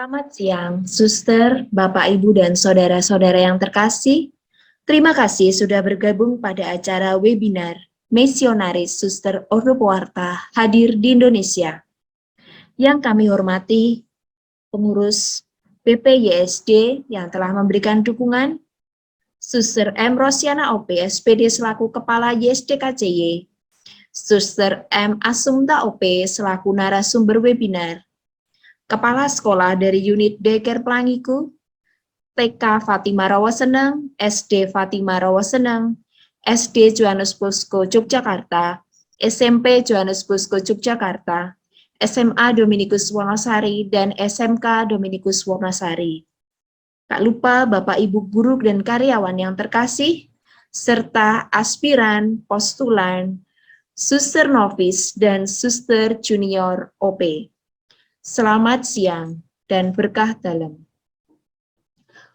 Selamat siang, Suster, Bapak, Ibu, dan saudara-saudara yang terkasih. Terima kasih sudah bergabung pada acara webinar Misionaris Suster Ordo Pewarta hadir di Indonesia. Yang kami hormati, pengurus BPYSD yang telah memberikan dukungan, Suster M. Rosiana OP, SPD selaku Kepala YSDKCY, Suster M. Asumta OP selaku narasumber webinar, Kepala Sekolah dari Unit Daycare Pelangiku, TK Fatima Rawaseneng, SD Fatima Rawaseneng, SD Johannes Bosco Yogyakarta, SMP Johannes Bosco Yogyakarta, SMA Dominikus Wonosari, dan SMK Dominikus Wonosari. Tak lupa Bapak Ibu guru dan karyawan yang terkasih, serta aspiran, postulan, suster novis, dan suster junior OP. Selamat siang dan berkah dalam.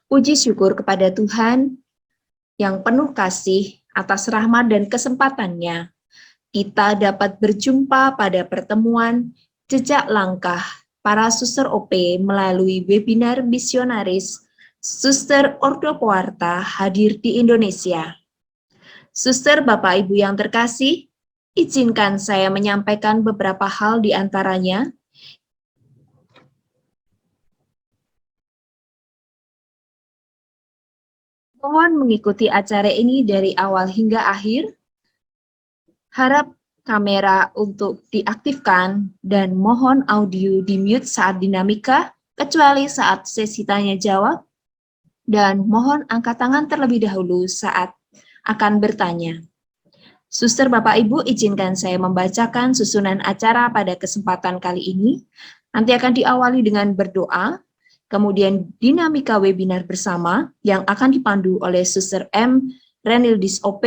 Puji syukur kepada Tuhan yang penuh kasih atas rahmat dan kesempatannya, kita dapat berjumpa pada pertemuan jejak langkah para suster OP melalui webinar misionaris Suster Ordo Pewarta hadir di Indonesia. Suster, Bapak, Ibu yang terkasih, izinkan saya menyampaikan beberapa hal di antaranya. Mohon mengikuti acara ini dari awal hingga akhir. Harap kamera untuk diaktifkan dan mohon audio di-mute saat dinamika, kecuali saat sesi tanya jawab. Dan mohon angkat tangan terlebih dahulu saat akan bertanya. Suster, Bapak, Ibu, izinkan saya membacakan susunan acara pada kesempatan kali ini. Nanti akan diawali dengan berdoa, kemudian dinamika webinar bersama yang akan dipandu oleh Suster M. Renildis OP,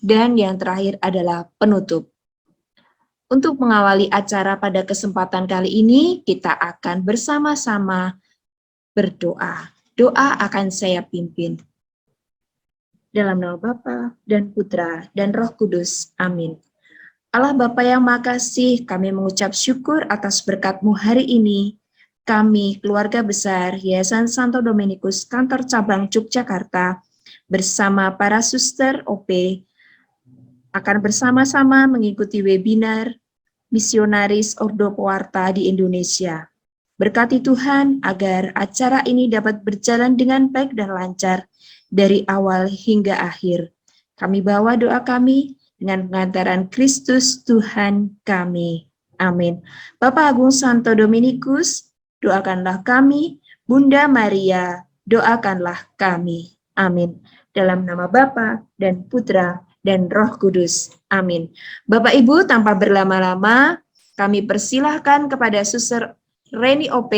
dan yang terakhir adalah penutup. Untuk mengawali acara pada kesempatan kali ini, kita akan bersama-sama berdoa. Doa akan saya pimpin. Dalam nama Bapa dan Putra dan Roh Kudus. Amin. Allah Bapa yang Maha Kasih, kami mengucap syukur atas berkat-Mu hari ini. Kami, keluarga besar Yayasan Santo Dominikus Kantor Cabang Yogyakarta, bersama para suster OP, akan bersama-sama mengikuti webinar Misionaris Ordo Pewarta di Indonesia. Berkati Tuhan agar acara ini dapat berjalan dengan baik dan lancar dari awal hingga akhir. Kami bawa doa kami dengan pengantaran Kristus Tuhan kami. Amin. Bapak Agung Santo Dominikus, doakanlah kami. Bunda Maria, doakanlah kami. Amin. Dalam nama Bapa dan Putra dan Roh Kudus. Amin. Bapak Ibu, tanpa berlama-lama, kami persilahkan kepada Suster Reni OP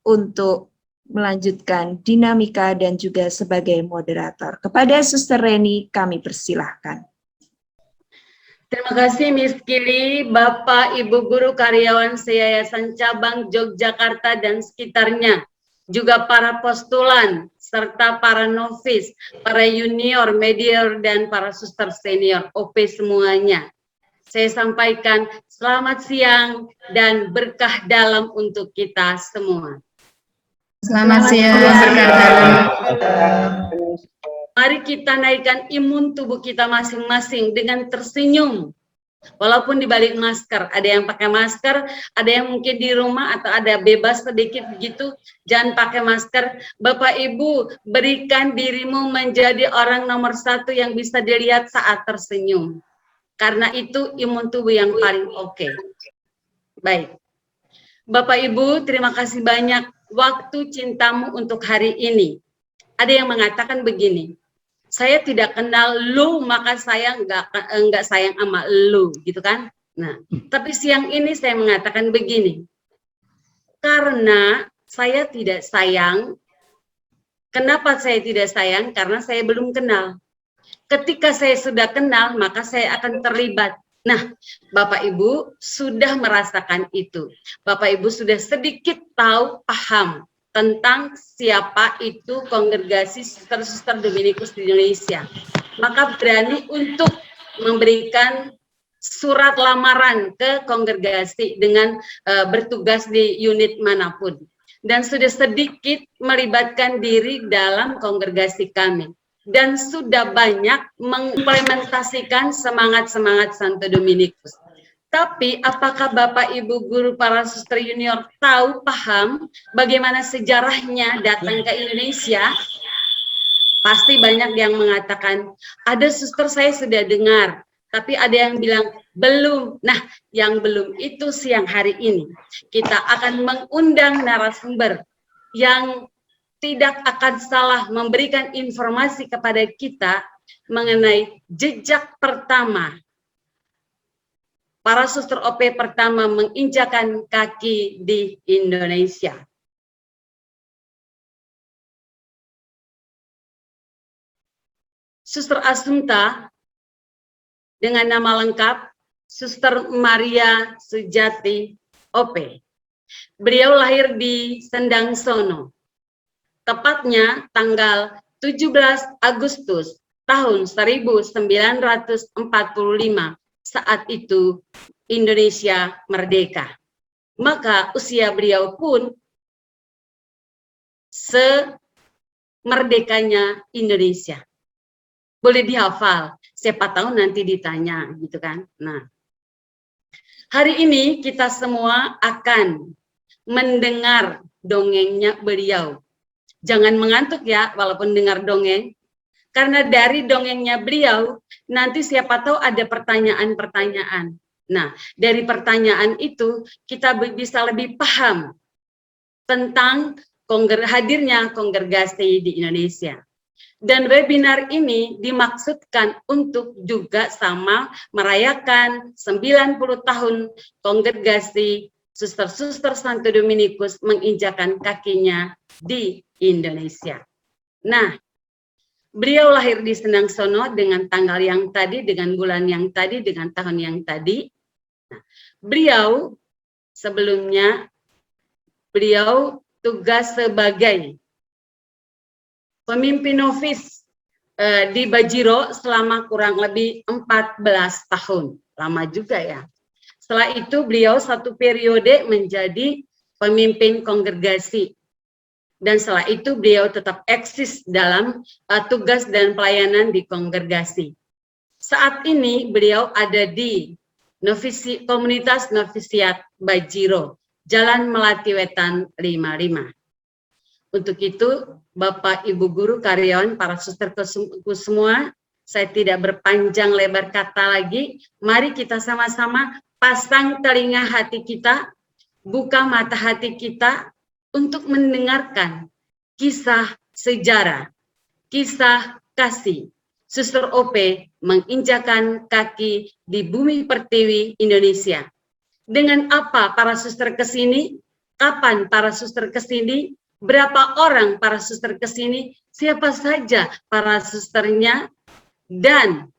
untuk melanjutkan dinamika dan juga sebagai moderator. Kepada Suster Reni, kami persilahkan. Terima kasih Miss Kili, Bapak, Ibu guru karyawan Yayasan Cabang Yogyakarta dan sekitarnya, juga para postulan, serta para novis, para junior, medior, dan para suster senior OP semuanya. Saya sampaikan selamat siang dan berkah dalam untuk kita semua. Selamat siang, berkah dalam. Mari kita naikkan imun tubuh kita masing-masing dengan tersenyum. Walaupun di balik masker, ada yang pakai masker, ada yang mungkin di rumah atau ada bebas sedikit begitu, jangan pakai masker. Bapak Ibu, berikan dirimu menjadi orang nomor 1 yang bisa dilihat saat tersenyum. Karena itu imun tubuh yang paling oke. Baik. Bapak Ibu, terima kasih banyak waktu cintamu untuk hari ini. Ada yang mengatakan begini, saya tidak kenal lu, maka saya enggak sayang sama lu, gitu kan? Nah, tapi siang ini saya mengatakan begini, karena saya tidak sayang. Kenapa saya tidak sayang? Karena saya belum kenal. Ketika saya sudah kenal, maka saya akan terlibat. Nah, Bapak Ibu sudah merasakan itu. Bapak Ibu sudah sedikit tahu, paham tentang siapa itu kongregasi suster-suster Dominikus di Indonesia. Maka berani untuk memberikan surat lamaran ke kongregasi dengan bertugas di unit manapun. dan sudah sedikit melibatkan diri dalam kongregasi kami dan sudah banyak mengimplementasikan semangat-semangat Santo Dominikus. Tapi apakah Bapak Ibu guru para suster junior tahu paham bagaimana sejarahnya datang ke Indonesia? Pasti banyak yang mengatakan, ada suster saya sudah dengar, tapi ada yang bilang belum. Nah, yang belum itu siang hari ini kita akan mengundang narasumber yang tidak akan salah memberikan informasi kepada kita mengenai jejak pertama para suster OP pertama menginjakan kaki di Indonesia. Suster Assunta dengan nama lengkap Suster Maria Sujati OP. Beliau lahir di Sendangsono, tepatnya tanggal 17 Agustus tahun 1945. Saat itu Indonesia merdeka. Maka usia beliau pun semerdekanya Indonesia. Boleh dihafal, siapa tahu nanti ditanya gitu kan. Nah, hari ini kita semua akan mendengar dongengnya beliau. Jangan mengantuk ya walaupun dengar dongeng, karena dari dongengnya beliau nanti siapa tahu ada pertanyaan-pertanyaan. Nah, dari pertanyaan itu kita bisa lebih paham tentang hadirnya kongregasi di Indonesia. Dan webinar ini dimaksudkan untuk juga sama merayakan 90 tahun kongregasi suster-suster Santo Dominikus menginjakan kakinya di Indonesia. Nah, beliau lahir di Sendangsono dengan tanggal yang tadi, dengan bulan yang tadi, dengan tahun yang tadi. Nah, beliau sebelumnya tugas sebagai pemimpin novis di Bajiro selama kurang lebih 14 tahun. Lama juga ya. Setelah itu beliau satu periode menjadi pemimpin kongregasi. Dan setelah itu beliau tetap eksis dalam tugas dan pelayanan di kongregasi. Saat ini beliau ada di komunitas novisiat Bajiro, Jalan Melati Wetan 55. Untuk itu, Bapak, Ibu guru, karyawan, para susterku semua, saya tidak berpanjang lebar kata lagi. Mari kita sama-sama pasang telinga hati kita, buka mata hati kita untuk mendengarkan kisah sejarah, kisah kasih Suster OP menginjakan kaki di bumi pertiwi Indonesia. Dengan apa para suster kesini? Kapan para suster kesini? Berapa orang para suster kesini, siapa saja para susternya, dan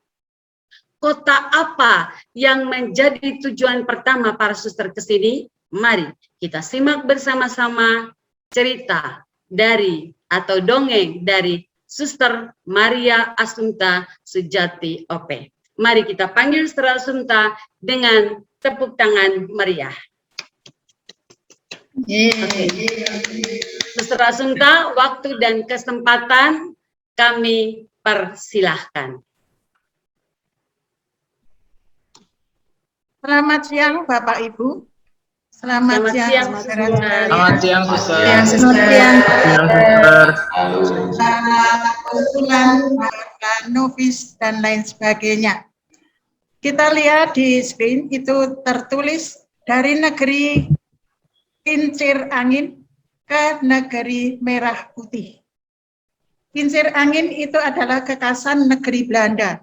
kota apa yang menjadi tujuan pertama para suster kesini. Mari kita simak bersama-sama cerita dari atau dongeng dari Suster Maria Assunta Sujati OP. Mari kita panggil Suster Assunta dengan tepuk tangan meriah. Suster Assunta, waktu dan kesempatan kami persilahkan. Selamat siang Bapak Ibu. Selamat siang saudara-saudari. Selamat siang, Suster. Selamat siang, Suster. kumpulan novis dan lain sebagainya. Kita lihat di screen itu tertulis dari negeri kincir angin ke negeri merah putih. Kincir angin itu adalah kekasan negeri Belanda.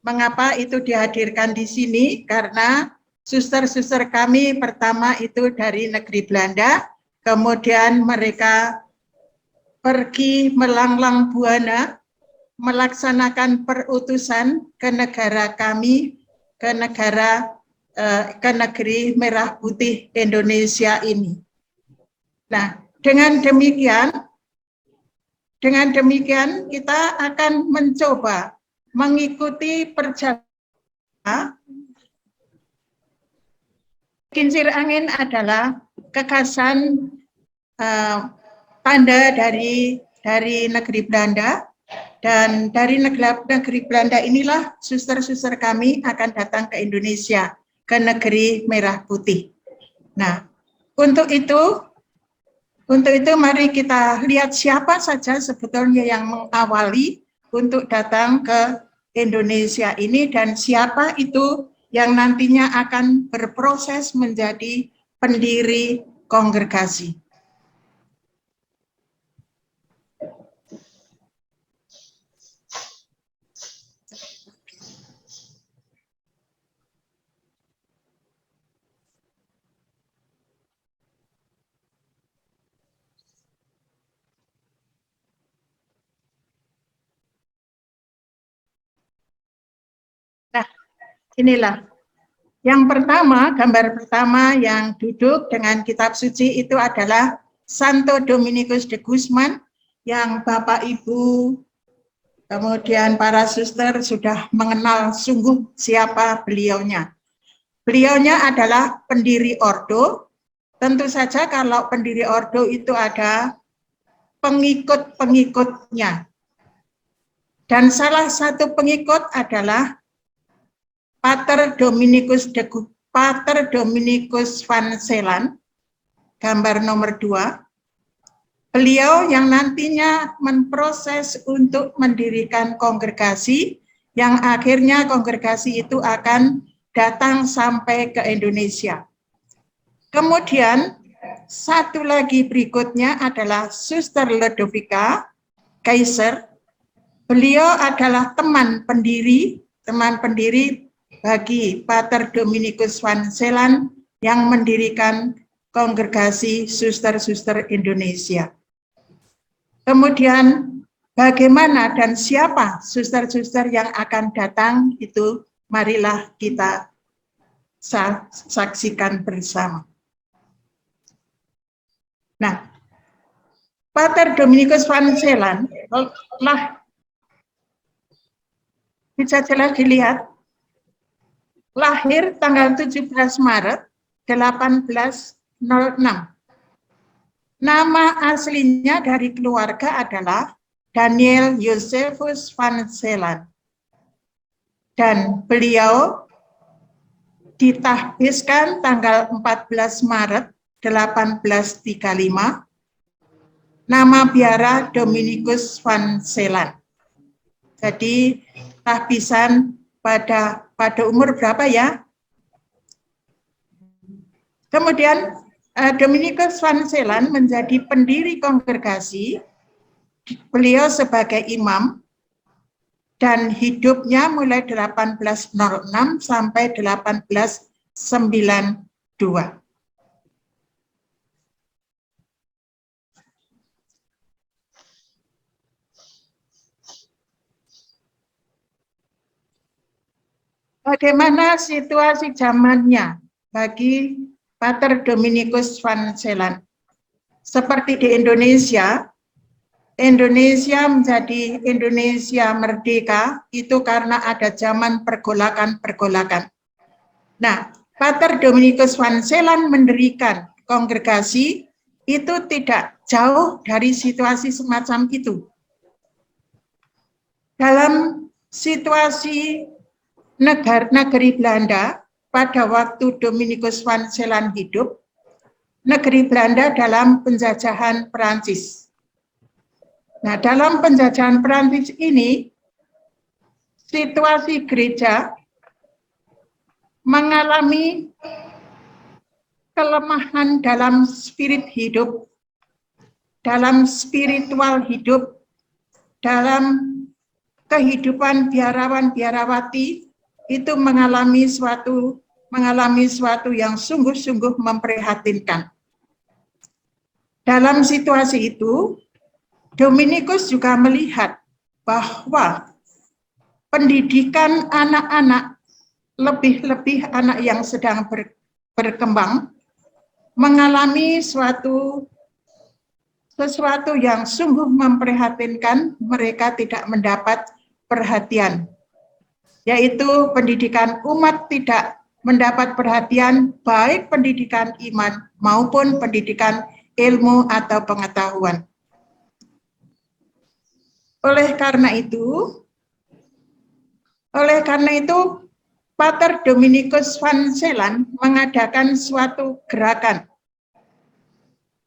Mengapa itu dihadirkan di sini? Karena suster-suster kami pertama itu dari negeri Belanda, kemudian mereka pergi melanglang buana, melaksanakan perutusan ke negara kami, ke negeri merah putih Indonesia ini. Nah, dengan demikian kita akan mencoba mengikuti perjalanan. Kincir angin adalah kekasan tanda dari negeri Belanda, dan dari negeri Belanda inilah suster-suster kami akan datang ke Indonesia, ke negeri Merah Putih. Nah, untuk itu mari kita lihat siapa saja sebetulnya yang mengawali untuk datang ke Indonesia ini, dan siapa itu yang nantinya akan berproses menjadi pendiri kongregasi. Nah, inilah yang pertama, gambar pertama yang duduk dengan kitab suci itu adalah Santo Dominikus de Guzman, yang Bapak Ibu kemudian para suster sudah mengenal sungguh siapa beliaunya. Beliaunya adalah pendiri ordo. Tentu saja kalau pendiri ordo itu ada pengikut-pengikutnya. Dan salah satu pengikut adalah Pater Dominikus van Celan, gambar nomor 2. Beliau yang nantinya memproses untuk mendirikan kongregasi, yang akhirnya kongregasi itu akan datang sampai ke Indonesia. Kemudian satu lagi berikutnya adalah Suster Lodovica Kaiser. Beliau adalah teman pendiri bagi Pater Dominikus van Celan yang mendirikan kongregasi suster-suster Indonesia. Kemudian bagaimana dan siapa suster-suster yang akan datang itu marilah kita saksikan bersama. Nah, Pater Dominikus van Celan bisa jelas dilihat, lahir tanggal 17 Maret 1806. Nama aslinya dari keluarga adalah Daniel Josephus van Celan. Dan beliau ditahbiskan tanggal 14 Maret 1835. Nama biara Dominikus van Celan. Jadi tahbisan pada umur berapa ya? Kemudian Dominikus van Celan menjadi pendiri kongregasi, beliau sebagai imam, dan hidupnya mulai 1806 sampai 1892. Bagaimana situasi zamannya bagi Pater Dominikus van Celan? Seperti di Indonesia menjadi Indonesia merdeka itu karena ada zaman pergolakan-pergolakan. Nah, Pater Dominikus van Celan mendirikan kongregasi itu tidak jauh dari situasi semacam itu. Dalam situasi negeri Belanda, pada waktu Dominikus van Celan hidup, negeri Belanda dalam penjajahan Perancis. Nah, dalam penjajahan Perancis ini, situasi gereja mengalami kelemahan dalam spirit hidup, dalam spiritual hidup, dalam kehidupan biarawan-biarawati, itu mengalami suatu yang sungguh-sungguh memprihatinkan. Dalam situasi itu, Dominikus juga melihat bahwa pendidikan anak-anak, lebih-lebih anak yang sedang berkembang, mengalami sesuatu yang sungguh memprihatinkan. Mereka tidak mendapat perhatian, yaitu pendidikan umat tidak mendapat perhatian, baik pendidikan iman maupun pendidikan ilmu atau pengetahuan. Oleh karena itu, Pater Dominikus van Zeeland mengadakan suatu gerakan.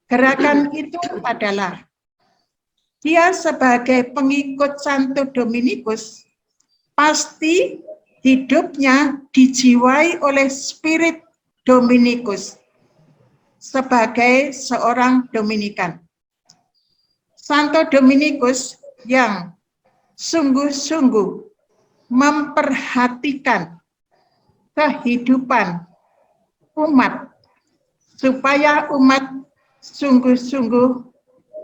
Gerakan itu adalah dia sebagai pengikut Santo Dominikus pasti hidupnya dijiwai oleh spirit Dominikus sebagai seorang Dominikan. Santo Dominikus yang sungguh-sungguh memperhatikan kehidupan umat supaya umat sungguh-sungguh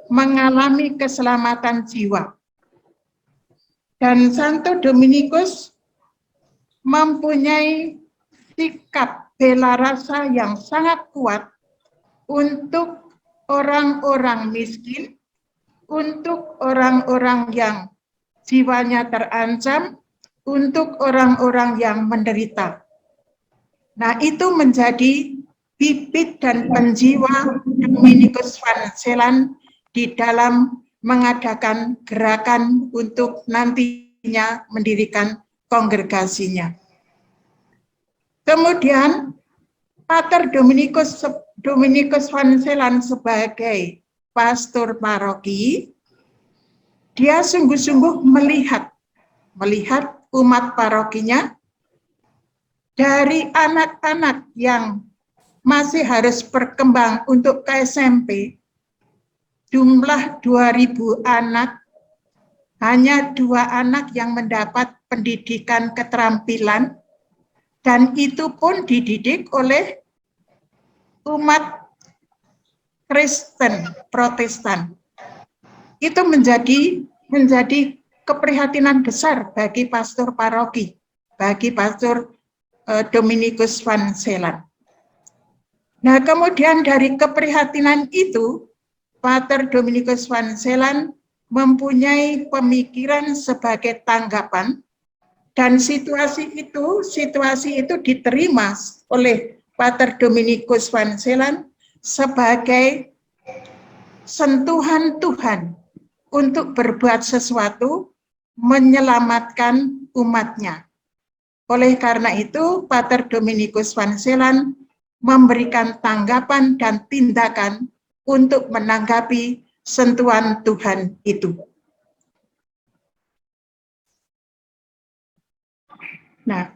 mengalami keselamatan jiwa. Dan Santo Dominikus mempunyai sikap bela rasa yang sangat kuat untuk orang-orang miskin, untuk orang-orang yang jiwanya terancam, untuk orang-orang yang menderita. Nah, itu menjadi bibit dan penjiwa Dominikus van Zeeland di dalam mengadakan gerakan untuk nantinya mendirikan kongregasinya. Kemudian Pater Dominikus van Zeeland sebagai pastor paroki, dia sungguh-sungguh melihat umat parokinya dari anak-anak yang masih harus berkembang untuk ke SMP, jumlah 2.000 anak, hanya 2 anak yang mendapat pendidikan keterampilan, dan itu pun dididik oleh umat Kristen Protestan. Itu menjadi keprihatinan besar bagi pastor paroki, bagi pastor Dominikus van Zeeland. Nah, kemudian dari keprihatinan itu, Pater Dominikus van Zeeland mempunyai pemikiran sebagai tanggapan, dan situasi itu diterima oleh Pater Dominikus van Zeeland sebagai sentuhan Tuhan untuk berbuat sesuatu menyelamatkan umatnya. Oleh karena itu, Pater Dominikus van Zeeland memberikan tanggapan dan tindakan untuk menanggapi sentuhan Tuhan itu. Nah,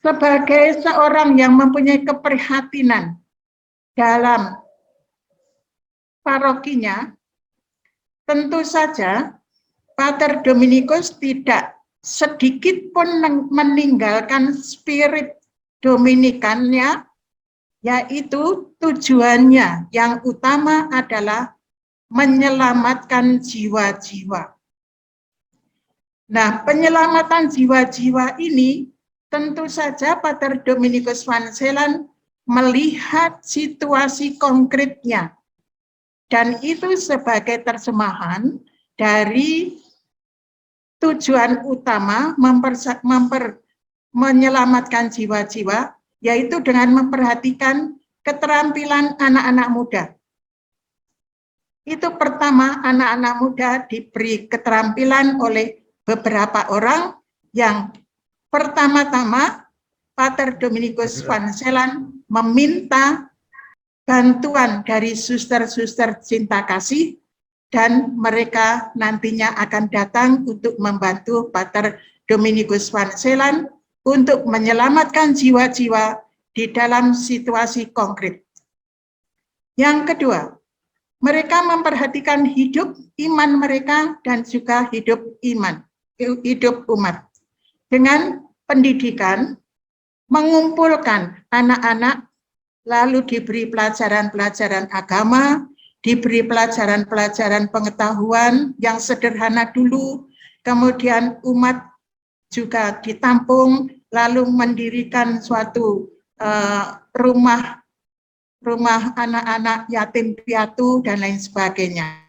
sebagai seorang yang mempunyai keprihatinan dalam parokinya, tentu saja Pater Dominikus tidak sedikit pun meninggalkan spirit Dominikannya, yaitu tujuannya yang utama adalah menyelamatkan jiwa-jiwa. Nah, penyelamatan jiwa-jiwa ini tentu saja Pater Dominikus van Zeeland melihat situasi konkretnya, dan itu sebagai terjemahan dari tujuan utama menyelamatkan jiwa-jiwa, yaitu dengan memperhatikan keterampilan anak-anak muda. Itu pertama, anak-anak muda diberi keterampilan oleh beberapa orang. Yang pertama-tama, Pater Dominikus van Zeeland meminta bantuan dari suster-suster cinta kasih, dan mereka nantinya akan datang untuk membantu Pater Dominikus van Zeeland untuk menyelamatkan jiwa-jiwa di dalam situasi konkret. Yang kedua, mereka memperhatikan hidup iman mereka dan juga hidup umat. Dengan pendidikan, mengumpulkan anak-anak, lalu diberi pelajaran-pelajaran agama, diberi pelajaran-pelajaran pengetahuan yang sederhana dulu, kemudian umat juga ditampung, lalu mendirikan suatu rumah anak-anak yatim piatu dan lain sebagainya.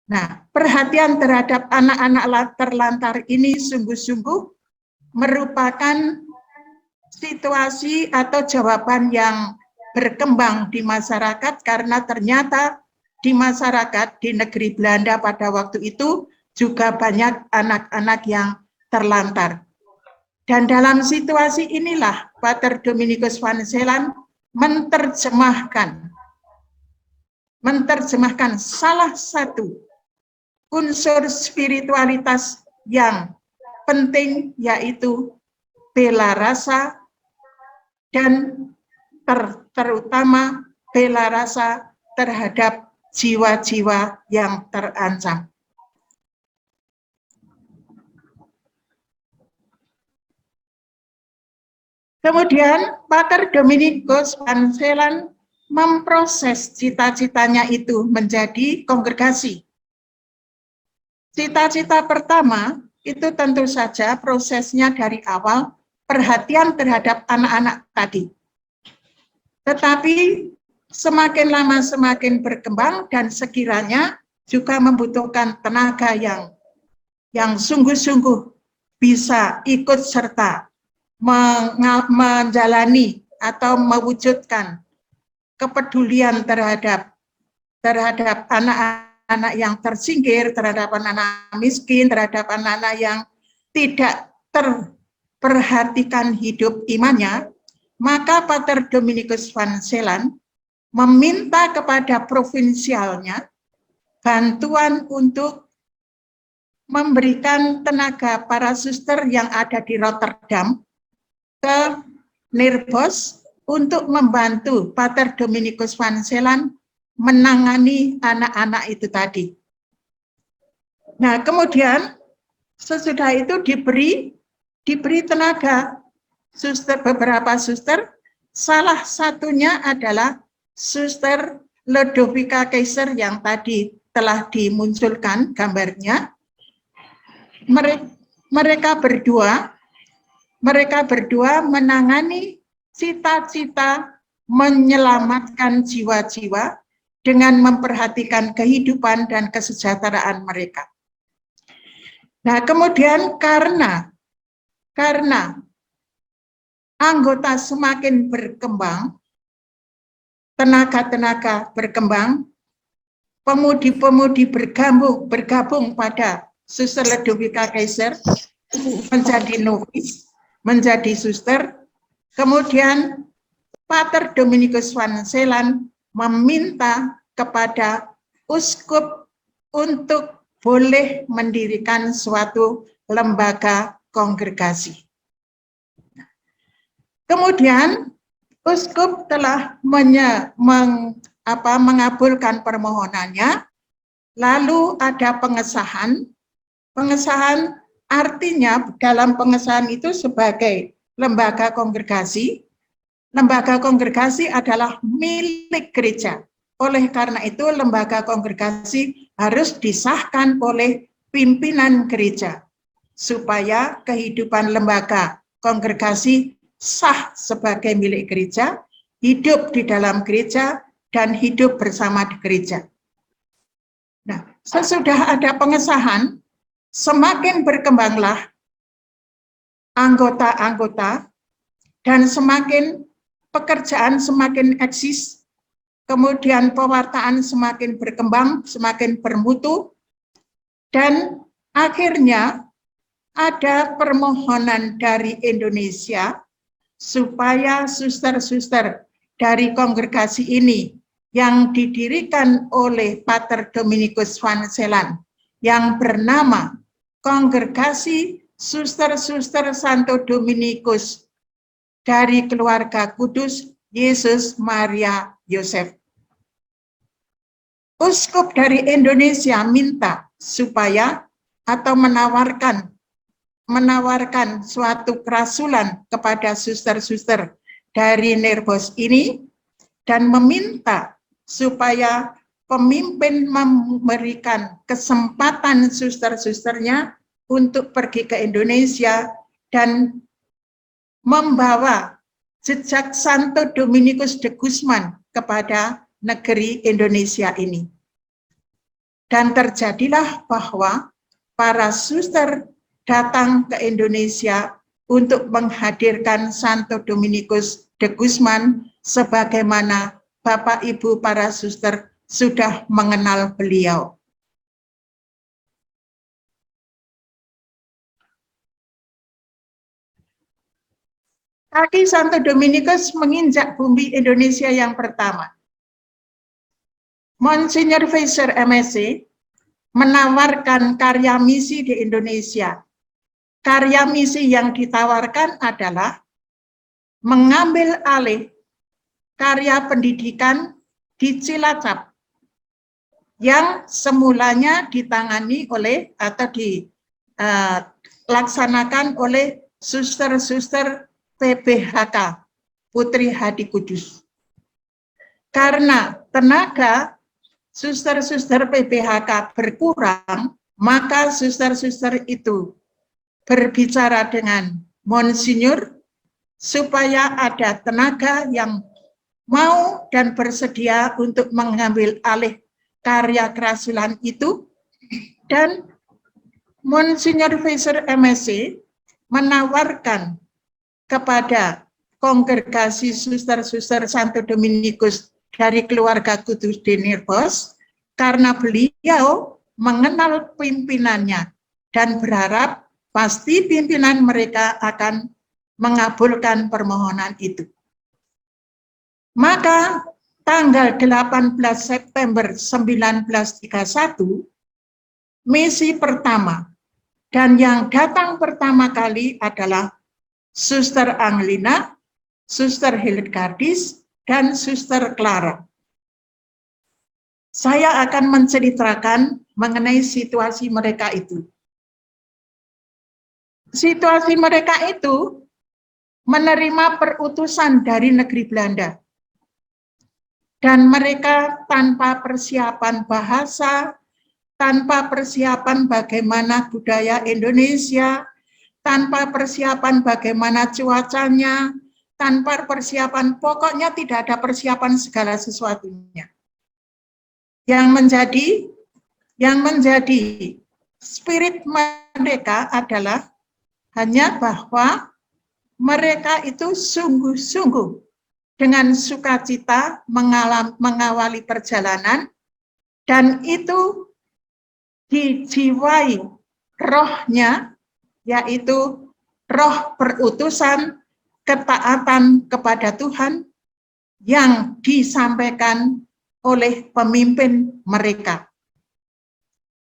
Nah, perhatian terhadap anak-anak terlantar ini sungguh-sungguh merupakan situasi atau jawaban yang berkembang di masyarakat karena ternyata di masyarakat di negeri Belanda pada waktu itu juga banyak anak-anak yang terlantar. Dan dalam situasi inilah Pater Dominikus van Zeeland menerjemahkan salah satu unsur spiritualitas yang penting, yaitu bela rasa dan terutama bela rasa terhadap jiwa-jiwa yang terancam. Kemudian Pater Dominikus van Zeeland memproses cita-citanya itu menjadi kongregasi. Cita-cita pertama itu tentu saja prosesnya dari awal perhatian terhadap anak-anak tadi. Tetapi semakin lama semakin berkembang dan sekiranya juga membutuhkan tenaga yang sungguh-sungguh bisa ikut serta menjalani atau mewujudkan kepedulian terhadap anak-anak yang tersingkir, terhadap anak-anak miskin, terhadap anak-anak yang tidak terperhatikan hidup imannya, maka Pater Dominikus van Zeeland meminta kepada provinsialnya bantuan untuk memberikan tenaga para suster yang ada di Rotterdam ke Nirbos untuk membantu Pater Dominikus van Zeeland menangani anak-anak itu tadi. Nah, kemudian sesudah itu diberi tenaga suster, beberapa suster, salah satunya adalah Suster Lodovica Kaiser yang tadi telah dimunculkan gambarnya. Mereka berdua menangani cita-cita menyelamatkan jiwa-jiwa dengan memperhatikan kehidupan dan kesejahteraan mereka. Nah, kemudian karena anggota semakin berkembang, tenaga-tenaga berkembang, pemudi-pemudi bergabung pada Suster Lodovica Kaiser, menjadi novis, menjadi suster. Kemudian Pater Dominikus van Zeeland meminta kepada uskup untuk boleh mendirikan suatu lembaga kongregasi. Kemudian uskup telah mengabulkan permohonannya, lalu ada pengesahan. Pengesahan artinya dalam pengesahan itu sebagai lembaga kongregasi. Lembaga kongregasi adalah milik gereja. Oleh karena itu lembaga kongregasi harus disahkan oleh pimpinan gereja supaya kehidupan lembaga kongregasi sah sebagai milik gereja, hidup di dalam gereja, dan hidup bersama di gereja. Nah, sesudah ada pengesahan, semakin berkembanglah anggota-anggota dan semakin pekerjaan semakin eksis, kemudian pewartaan semakin berkembang, semakin bermutu, dan akhirnya ada permohonan dari Indonesia supaya suster-suster dari kongregasi ini yang didirikan oleh Pater Dominikus van Zeeland yang bernama Kongregasi Suster-Suster Santo Dominikus dari Keluarga Kudus Yesus Maria Yosef. Uskup dari Indonesia minta supaya atau menawarkan suatu kerasulan kepada suster-suster dari Nirbos ini dan meminta supaya pemimpin memberikan kesempatan suster-susternya untuk pergi ke Indonesia dan membawa jejak Santo Dominikus de Guzman kepada negeri Indonesia ini. Dan terjadilah bahwa para suster datang ke Indonesia untuk menghadirkan Santo Dominikus de Guzman sebagaimana Bapak Ibu para suster sudah mengenal beliau. Kaki Santo Dominikus menginjak bumi Indonesia yang pertama. Monsinyur Fraser MSc menawarkan karya misi di Indonesia. Karya misi yang ditawarkan adalah mengambil alih karya pendidikan di Cilacap yang semulanya ditangani oleh atau dilaksanakan oleh suster-suster PBHK, Putri Hadi Kudus. Karena tenaga suster-suster PBHK berkurang, maka suster-suster itu berbicara dengan Monsinyur supaya ada tenaga yang mau dan bersedia untuk mengambil alih karya kerasulan itu, dan Monsinyur Fraser MSc menawarkan kepada kongregasi suster-suster Santo Dominikus dari keluarga Kudus de Nirvos, karena beliau mengenal pimpinannya dan berharap pasti pimpinan mereka akan mengabulkan permohonan itu. Maka tanggal 18 September 1931, misi pertama dan yang datang pertama kali adalah Suster Angelina, Suster Hildegardis, dan Suster Clara. Saya akan menceritakan mengenai situasi mereka itu. Situasi mereka itu menerima perutusan dari negeri Belanda. Dan mereka tanpa persiapan bahasa, tanpa persiapan bagaimana budaya Indonesia, tanpa persiapan bagaimana cuacanya, tanpa persiapan, pokoknya tidak ada persiapan segala sesuatunya. Yang menjadi spirit mereka adalah hanya bahwa mereka itu sungguh-sungguh dengan sukacita mengawali perjalanan, dan itu dijiwai rohnya, yaitu roh perutusan, ketaatan kepada Tuhan yang disampaikan oleh pemimpin mereka.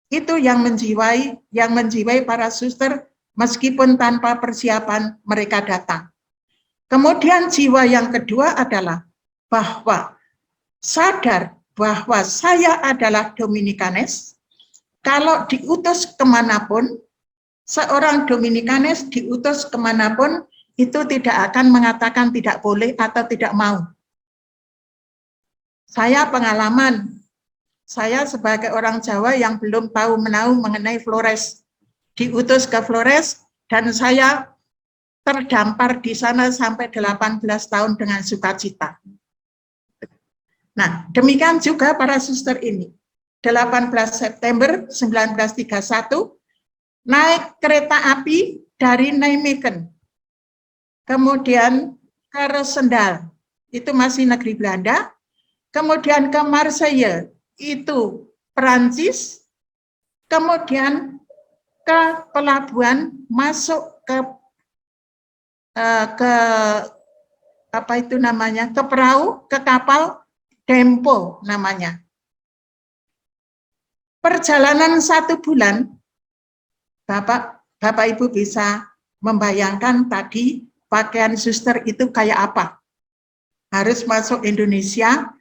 Itu yang menjiwai para suster meskipun tanpa persiapan mereka datang. Kemudian jiwa yang kedua adalah bahwa sadar bahwa saya adalah Dominikanes. Kalau diutus kemanapun, seorang Dominikanes diutus kemanapun, itu tidak akan mengatakan tidak boleh atau tidak mau. Saya pengalaman, saya sebagai orang Jawa yang belum tahu menahu mengenai Flores, diutus ke Flores, dan saya terdampar di sana sampai 18 tahun dengan sukacita. Nah, demikian juga para suster ini. 18 September 1931, naik kereta api dari Nijmegen, kemudian ke Roosendaal, itu masih negeri Belanda, kemudian ke Marseille, itu Perancis, kemudian ke pelabuhan, masuk ke perahu, ke kapal Dempo namanya. Perjalanan 1 bulan, Bapak Ibu bisa membayangkan tadi pakaian suster itu kayak apa. Harus masuk Indonesia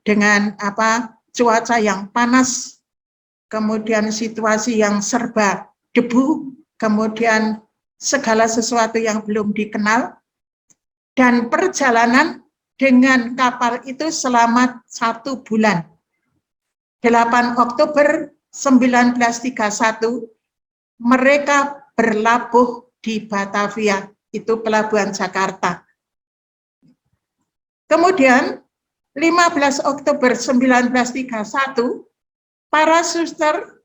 dengan cuaca yang panas, kemudian situasi yang serba debu, kemudian segala sesuatu yang belum dikenal, dan perjalanan dengan kapal itu selama 1 bulan. 8 Oktober 1931, mereka berlabuh di Batavia, itu pelabuhan Jakarta. Kemudian 15 Oktober 1931, para suster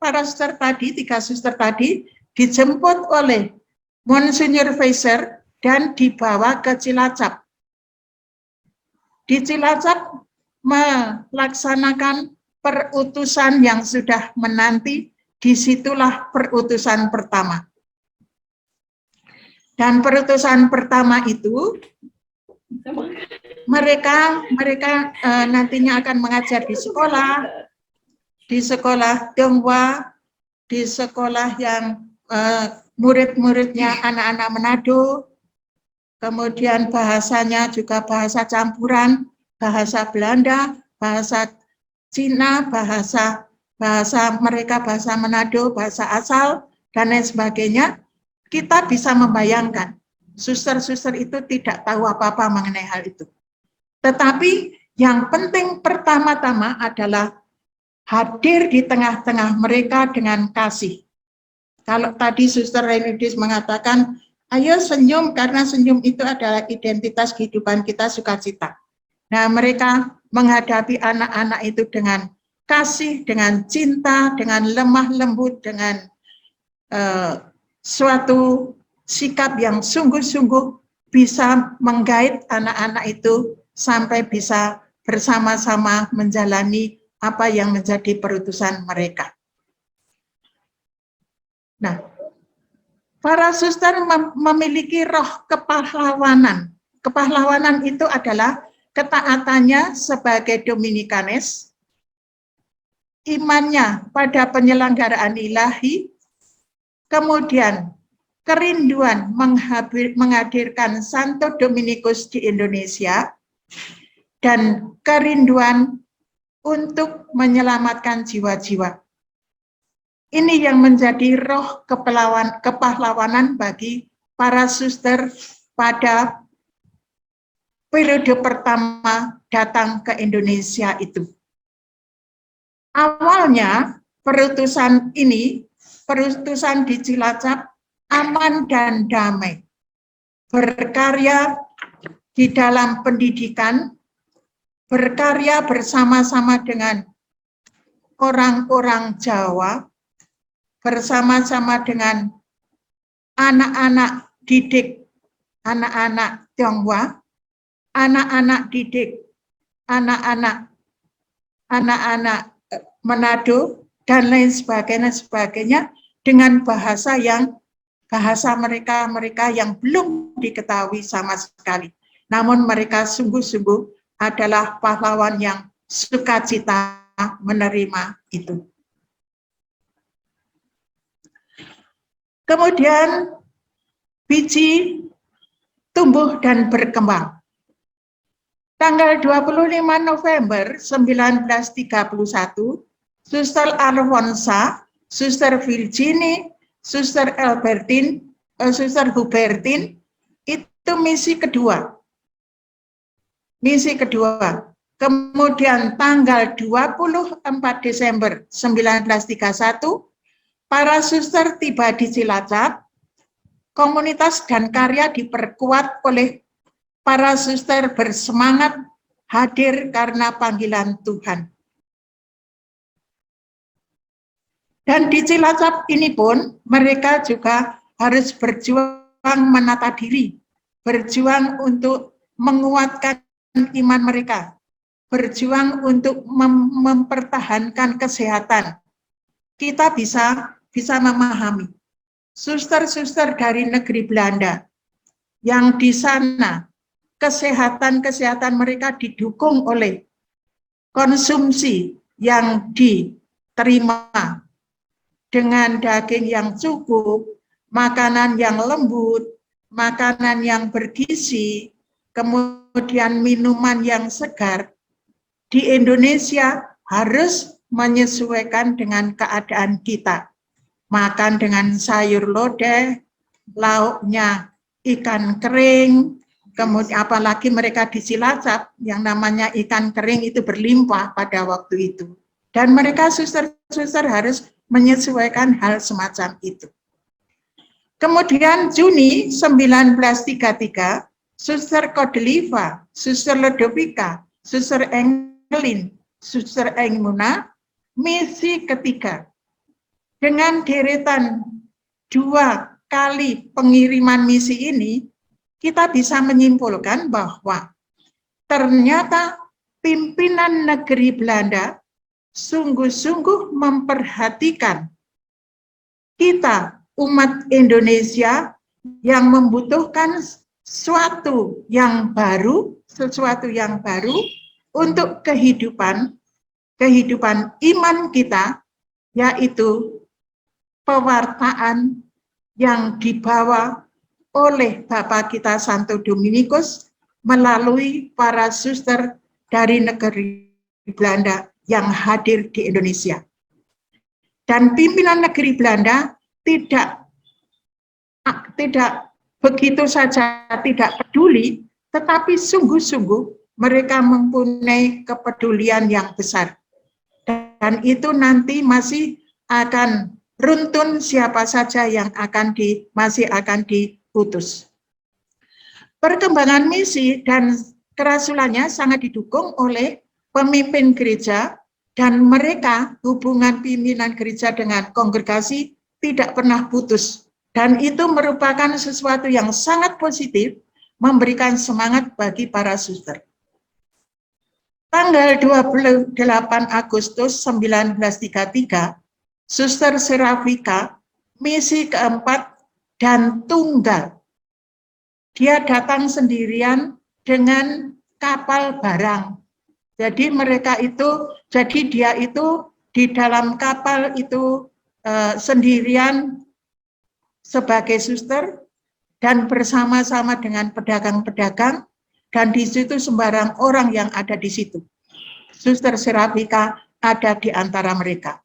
tadi, 3 suster tadi, dijemput oleh Monsinyur Fraser dan dibawa ke Cilacap di Cilacap melaksanakan perutusan yang sudah menanti, disitulah perutusan pertama. Dan perutusan pertama itu mereka nantinya akan mengajar di sekolah Tionghoa, di sekolah yang murid-muridnya anak-anak Manado, kemudian bahasanya juga bahasa campuran, bahasa Belanda, bahasa Cina, bahasa mereka, bahasa Manado, bahasa asal, dan lain sebagainya. Kita bisa membayangkan, suster-suster itu tidak tahu apa-apa mengenai hal itu. Tetapi yang penting pertama-tama adalah hadir di tengah-tengah mereka dengan kasih. Kalau tadi Suster Renudis mengatakan, ayo senyum, karena senyum itu adalah identitas kehidupan kita, sukacita. Nah, mereka menghadapi anak-anak itu dengan kasih, dengan cinta, dengan lemah lembut, dengan suatu sikap yang sungguh-sungguh bisa menggait anak-anak itu sampai bisa bersama-sama menjalani apa yang menjadi perutusan mereka. Nah, para suster memiliki roh kepahlawanan. Kepahlawanan itu adalah ketaatannya sebagai Dominikanes, imannya pada penyelenggaraan ilahi, kemudian kerinduan menghadirkan Santo Dominikus di Indonesia, dan kerinduan untuk menyelamatkan jiwa-jiwa. Ini yang menjadi roh kepahlawanan bagi para suster pada periode pertama datang ke Indonesia itu. Awalnya perutusan di Cilacap aman dan damai, berkarya di dalam pendidikan, berkarya bersama-sama dengan orang-orang Jawa, bersama-sama dengan anak-anak didik, anak-anak Tionghoa, anak-anak didik, anak-anak Manado, dan lain sebagainya, dengan bahasa mereka yang belum diketahui sama sekali. Namun mereka sungguh-sungguh adalah pahlawan yang sukacita menerima itu. Kemudian biji tumbuh dan berkembang. Tanggal 25 November 1931, Suster Alfonsa, Suster Virginie, Suster Hubertin, itu misi kedua. Kemudian tanggal 24 Desember 1931, para suster tiba di Cilacap. Komunitas dan karya diperkuat oleh para suster bersemangat hadir karena panggilan Tuhan. Dan di Cilacap ini pun mereka juga harus berjuang menata diri, berjuang untuk menguatkan iman mereka, berjuang untuk mempertahankan kesehatan. Kita bisa memahami suster-suster dari negeri Belanda yang di sana kesehatan mereka didukung oleh konsumsi yang diterima dengan daging yang cukup, makanan yang lembut, makanan yang bergizi, kemudian minuman yang segar. Di Indonesia harus menyesuaikan dengan keadaan kita. Makan dengan sayur lodeh, lauknya ikan kering, kemudian apalagi mereka di Cilacap yang namanya ikan kering itu berlimpah pada waktu itu. Dan mereka suster-suster harus menyesuaikan hal semacam itu. Kemudian Juni 1933, Suster Kodeliva, Suster Lodovica, Suster Engelin, Suster Engmuna, misi ketiga. Dengan deretan 2 kali pengiriman misi ini, kita bisa menyimpulkan bahwa ternyata pimpinan negeri Belanda sungguh-sungguh memperhatikan kita, umat Indonesia, yang membutuhkan sesuatu yang baru untuk kehidupan iman kita, yaitu pewartaan yang dibawa oleh Bapak kita Santo Dominikus melalui para suster dari negeri Belanda yang hadir di Indonesia. Dan pimpinan negeri Belanda tidak begitu saja tidak peduli, tetapi sungguh-sungguh mereka mempunyai kepedulian yang besar. Dan itu nanti masih akan runtun siapa saja yang masih akan diutus. Perkembangan misi dan kerasulannya sangat didukung oleh pemimpin gereja, dan mereka, hubungan pimpinan gereja dengan kongregasi tidak pernah putus. Dan itu merupakan sesuatu yang sangat positif, memberikan semangat bagi para suster. Tanggal 28 Agustus 1933, Suster Serafika, misi keempat dan tunggal. Dia datang sendirian dengan kapal barang. Jadi dia itu di dalam kapal itu sendirian sebagai suster dan bersama-sama dengan pedagang-pedagang, dan di situ sembarang orang yang ada di situ. Suster Serafika ada di antara mereka.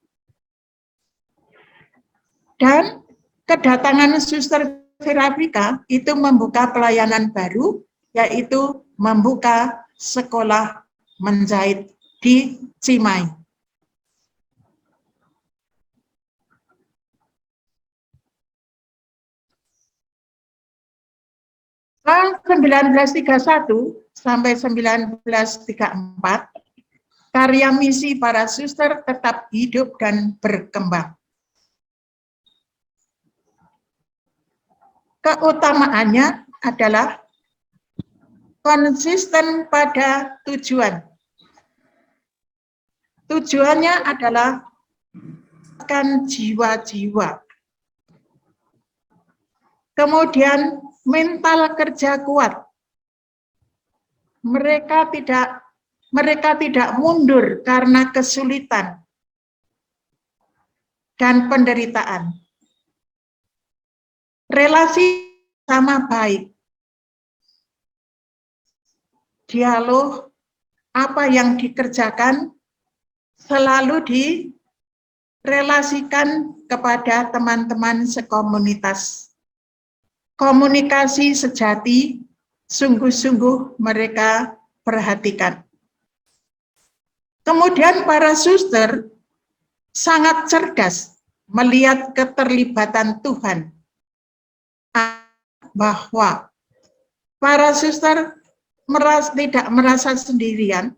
Dan kedatangan Suster Serafika itu membuka pelayanan baru, yaitu membuka sekolah menjahit di Cimahi. Tahun 1931 sampai 1934, karya misi para suster tetap hidup dan berkembang. Keutamaannya adalah konsisten pada tujuan. Tujuannya adalah kan jiwa-jiwa. Kemudian mental kerja kuat. Mereka tidak mundur karena kesulitan dan penderitaan. Relasi sama baik. Dialog apa yang dikerjakan selalu direlasikan kepada teman-teman sekomunitas. Komunikasi sejati sungguh-sungguh mereka perhatikan. Kemudian para suster sangat cerdas melihat keterlibatan Tuhan, bahwa para suster tidak merasa sendirian,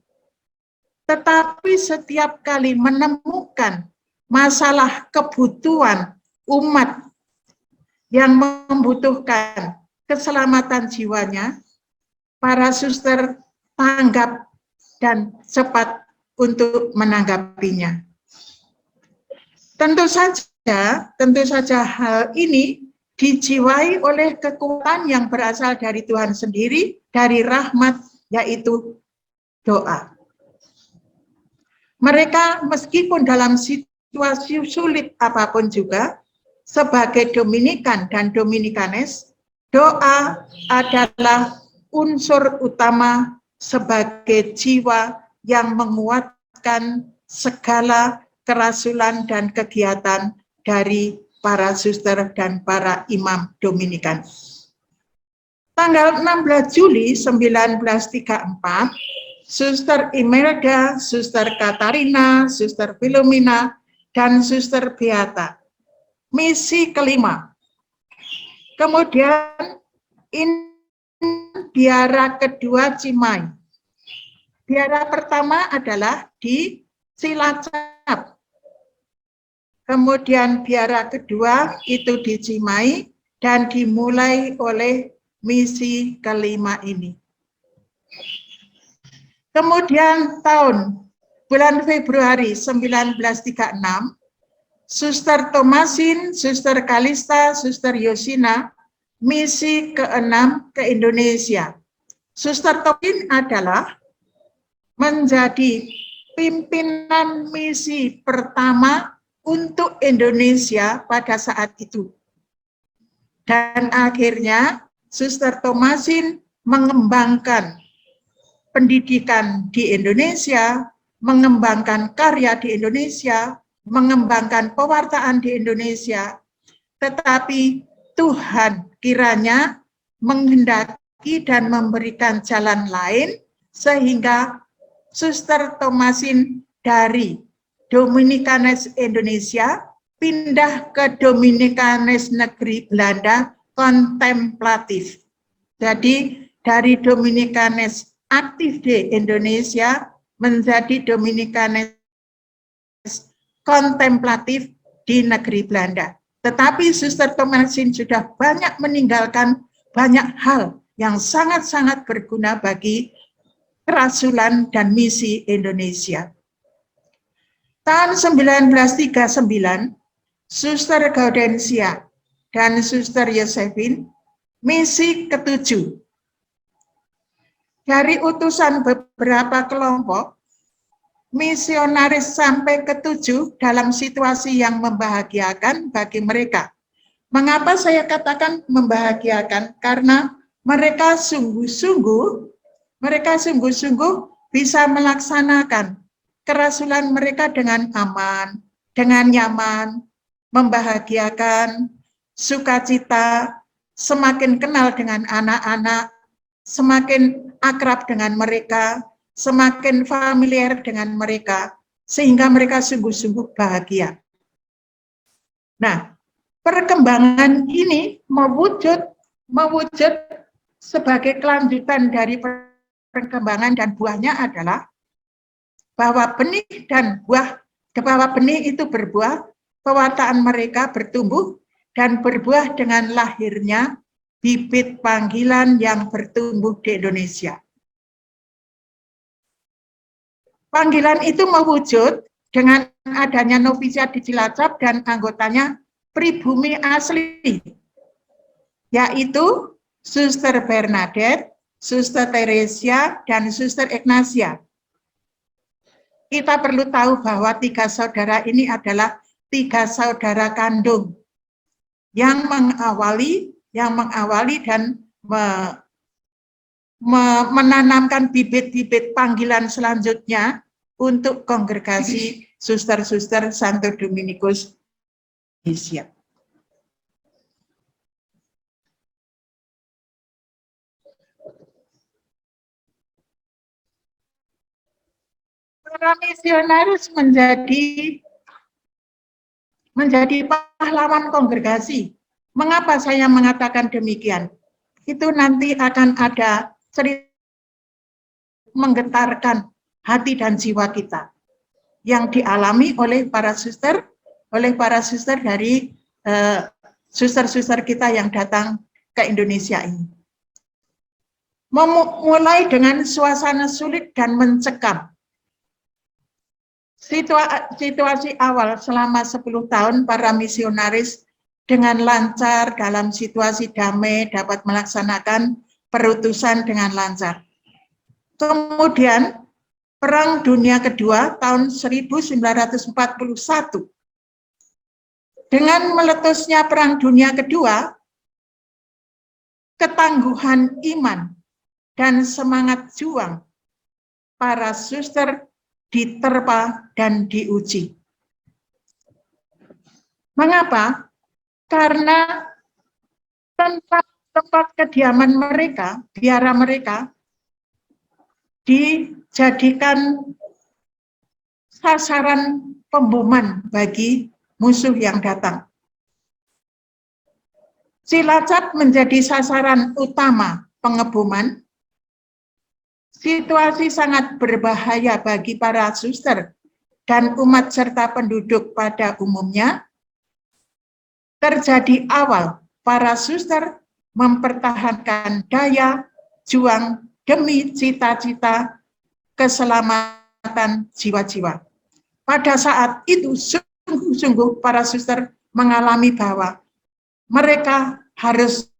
tetapi setiap kali menemukan masalah kebutuhan umat yang membutuhkan keselamatan jiwanya, para suster tanggap dan cepat untuk menanggapinya. Tentu saja hal ini dijiwai oleh kekuatan yang berasal dari Tuhan sendiri, dari rahmat, yaitu doa. Mereka meskipun dalam situasi sulit apapun juga, sebagai Dominikan dan Dominikanes, doa adalah unsur utama sebagai jiwa yang menguatkan segala kerasulan dan kegiatan dari para suster dan para imam Dominikan. Tanggal 16 Juli 1934, Suster Imelda, Suster Katarina, Suster Filomena, dan Suster Beata. Misi kelima. Kemudian biara kedua Cimahi. Biara pertama adalah di Cilacap. Kemudian biara kedua itu di Cimahi dan dimulai oleh misi kelima ini. Kemudian bulan Februari 1936, Suster Thomasin, Suster Kalista, Suster Yosina, misi ke-6 ke Indonesia. Suster Thomasin adalah menjadi pimpinan misi pertama untuk Indonesia pada saat itu. Dan akhirnya Suster Thomasin mengembangkan pendidikan di Indonesia, mengembangkan karya di Indonesia, mengembangkan pewartaan di Indonesia. Tetapi Tuhan kiranya menghendaki dan memberikan jalan lain sehingga Suster Thomasin dari Dominikanes Indonesia pindah ke Dominikanes Negeri Belanda kontemplatif. Jadi dari Dominikanes aktif di Indonesia menjadi Dominikanes kontemplatif di negeri Belanda. Tetapi Suster Thomasin sudah banyak meninggalkan banyak hal yang sangat-sangat berguna bagi kerasulan dan misi Indonesia. Tahun 1939, Suster Gaudensia dan Suster Josephine misi ke-7. Dari utusan beberapa kelompok, misionaris sampai ke-7 dalam situasi yang membahagiakan bagi mereka. Mengapa saya katakan membahagiakan? Karena mereka sungguh-sungguh bisa melaksanakan kerasulan mereka dengan aman, dengan nyaman, membahagiakan, sukacita, semakin kenal dengan anak-anak, semakin akrab dengan mereka, semakin familiar dengan mereka, sehingga mereka sungguh-sungguh bahagia. Nah, perkembangan ini mewujud sebagai kelanjutan dari perkembangan dan buahnya adalah bahwa benih itu berbuah, pewartaan mereka bertumbuh dan berbuah dengan lahirnya bibit panggilan yang bertumbuh di Indonesia. Panggilan itu mewujud dengan adanya novisiat di Cilacap dan anggotanya pribumi asli, yaitu Suster Bernadette, Suster Teresia, dan Suster Ignatia. Kita perlu tahu bahwa 3 saudara ini adalah 3 saudara kandung yang mengawali dan menanamkan bibit-bibit panggilan selanjutnya untuk kongregasi suster-suster Santo Dominikus Indonesia. Para misionaris menjadi pahlawan kongregasi. Mengapa saya mengatakan demikian? Itu nanti akan ada cerita menggetarkan hati dan jiwa kita yang dialami oleh para suster dari suster-suster kita yang datang ke Indonesia ini. Memulai dengan suasana sulit dan mencekam. Situasi awal selama 10 tahun para misionaris dengan lancar dalam situasi damai dapat melaksanakan perutusan dengan lancar. Kemudian Perang Dunia Kedua tahun 1941. Dengan meletusnya Perang Dunia Kedua, ketangguhan iman dan semangat juang para suster diterpa dan diuji. Mengapa? Karena tempat kediaman mereka, biara mereka, dijadikan sasaran pemboman bagi musuh yang datang. Cilacap menjadi sasaran utama pengeboman. Situasi sangat berbahaya bagi para suster dan umat serta penduduk pada umumnya. Terjadi awal para suster mempertahankan daya juang demi cita-cita keselamatan jiwa-jiwa. Pada saat itu sungguh-sungguh para suster mengalami bahwa mereka harus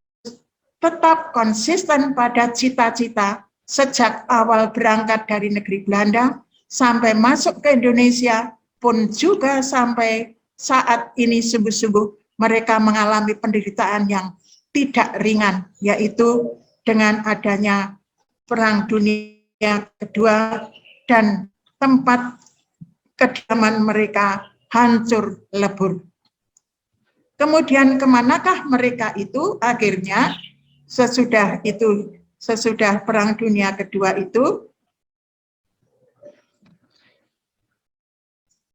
tetap konsisten pada cita-cita sejak awal berangkat dari negeri Belanda sampai masuk ke Indonesia pun juga sampai saat ini sungguh-sungguh mereka mengalami penderitaan yang tidak ringan, yaitu dengan adanya Perang Dunia Kedua dan tempat kediaman mereka hancur lebur. Kemudian kemanakah mereka itu akhirnya sesudah Perang Dunia Kedua itu?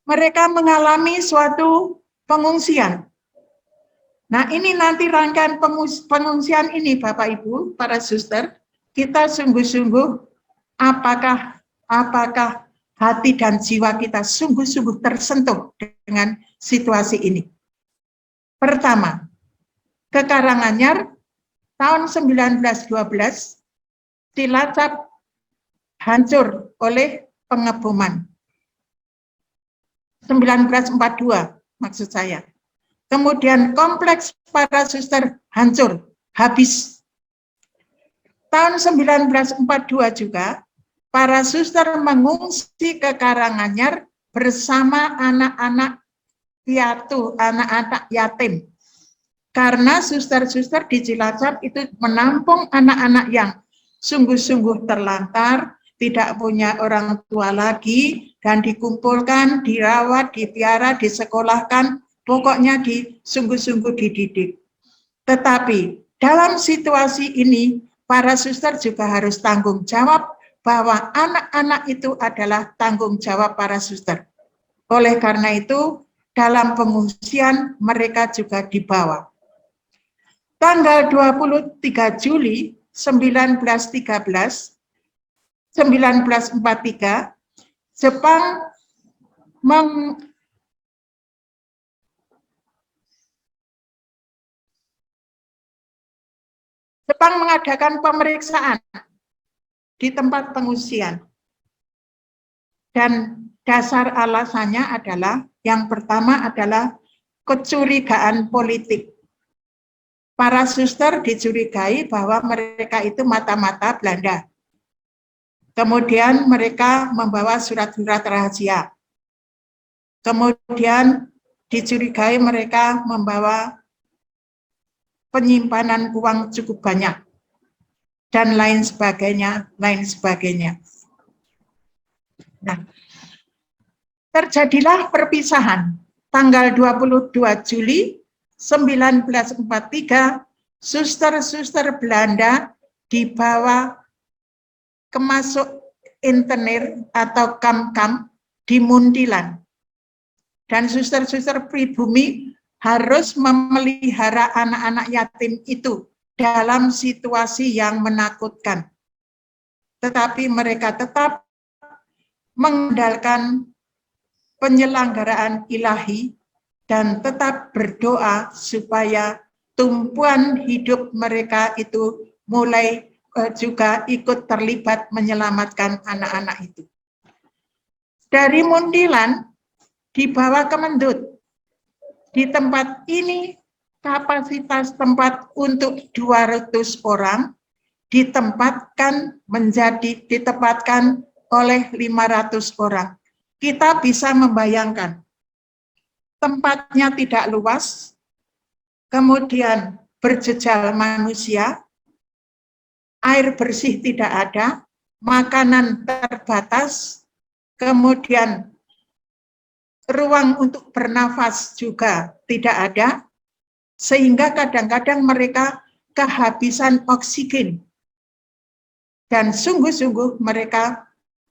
Mereka mengalami suatu pengungsian. Nah, ini nanti rangkaian pengungsian ini Bapak Ibu, para suster, kita sungguh-sungguh apakah hati dan jiwa kita sungguh-sungguh tersentuh dengan situasi ini. Pertama, ke Karanganyar tahun 1912 Cilacap hancur oleh pengeboman. 1942 maksud saya. Kemudian kompleks para suster hancur, habis. Tahun 1942 juga para suster mengungsi ke Karanganyar bersama anak-anak piatu, anak-anak yatim. Karena suster-suster di Cilacap itu menampung anak-anak yang sungguh-sungguh terlantar, tidak punya orang tua lagi, dan dikumpulkan, dirawat, dipiara, disekolahkan, pokoknya sungguh-sungguh dididik. Tetapi dalam situasi ini, para suster juga harus tanggung jawab bahwa anak-anak itu adalah tanggung jawab para suster. Oleh karena itu, dalam pengungsian mereka juga dibawa. Tanggal 23 Juli 1943, Jepang mengadakan pemeriksaan di tempat pengungsian. Dan dasar alasannya adalah, yang pertama adalah kecurigaan politik. Para suster dicurigai bahwa mereka itu mata-mata Belanda. Kemudian mereka membawa surat-surat rahasia. Kemudian dicurigai mereka membawa penyimpanan uang cukup banyak. Dan lain sebagainya, Nah, terjadilah perpisahan. Tanggal 22 Juli 1943, suster-suster Belanda dibawa ke masuk internir atau kamp-kamp di Muntilan. Dan suster-suster pribumi harus memelihara anak-anak yatim itu dalam situasi yang menakutkan. Tetapi mereka tetap mengandalkan penyelenggaraan ilahi dan tetap berdoa supaya tumpuan hidup mereka itu mulai juga ikut terlibat menyelamatkan anak-anak itu. Dari Muntilan dibawa ke Mendut. Di tempat ini kapasitas tempat untuk 200 orang ditempatkan oleh 500 orang. Kita bisa membayangkan tempatnya tidak luas, kemudian berjejal manusia, air bersih tidak ada, makanan terbatas, kemudian ruang untuk bernafas juga tidak ada, sehingga kadang-kadang mereka kehabisan oksigen. Dan sungguh-sungguh mereka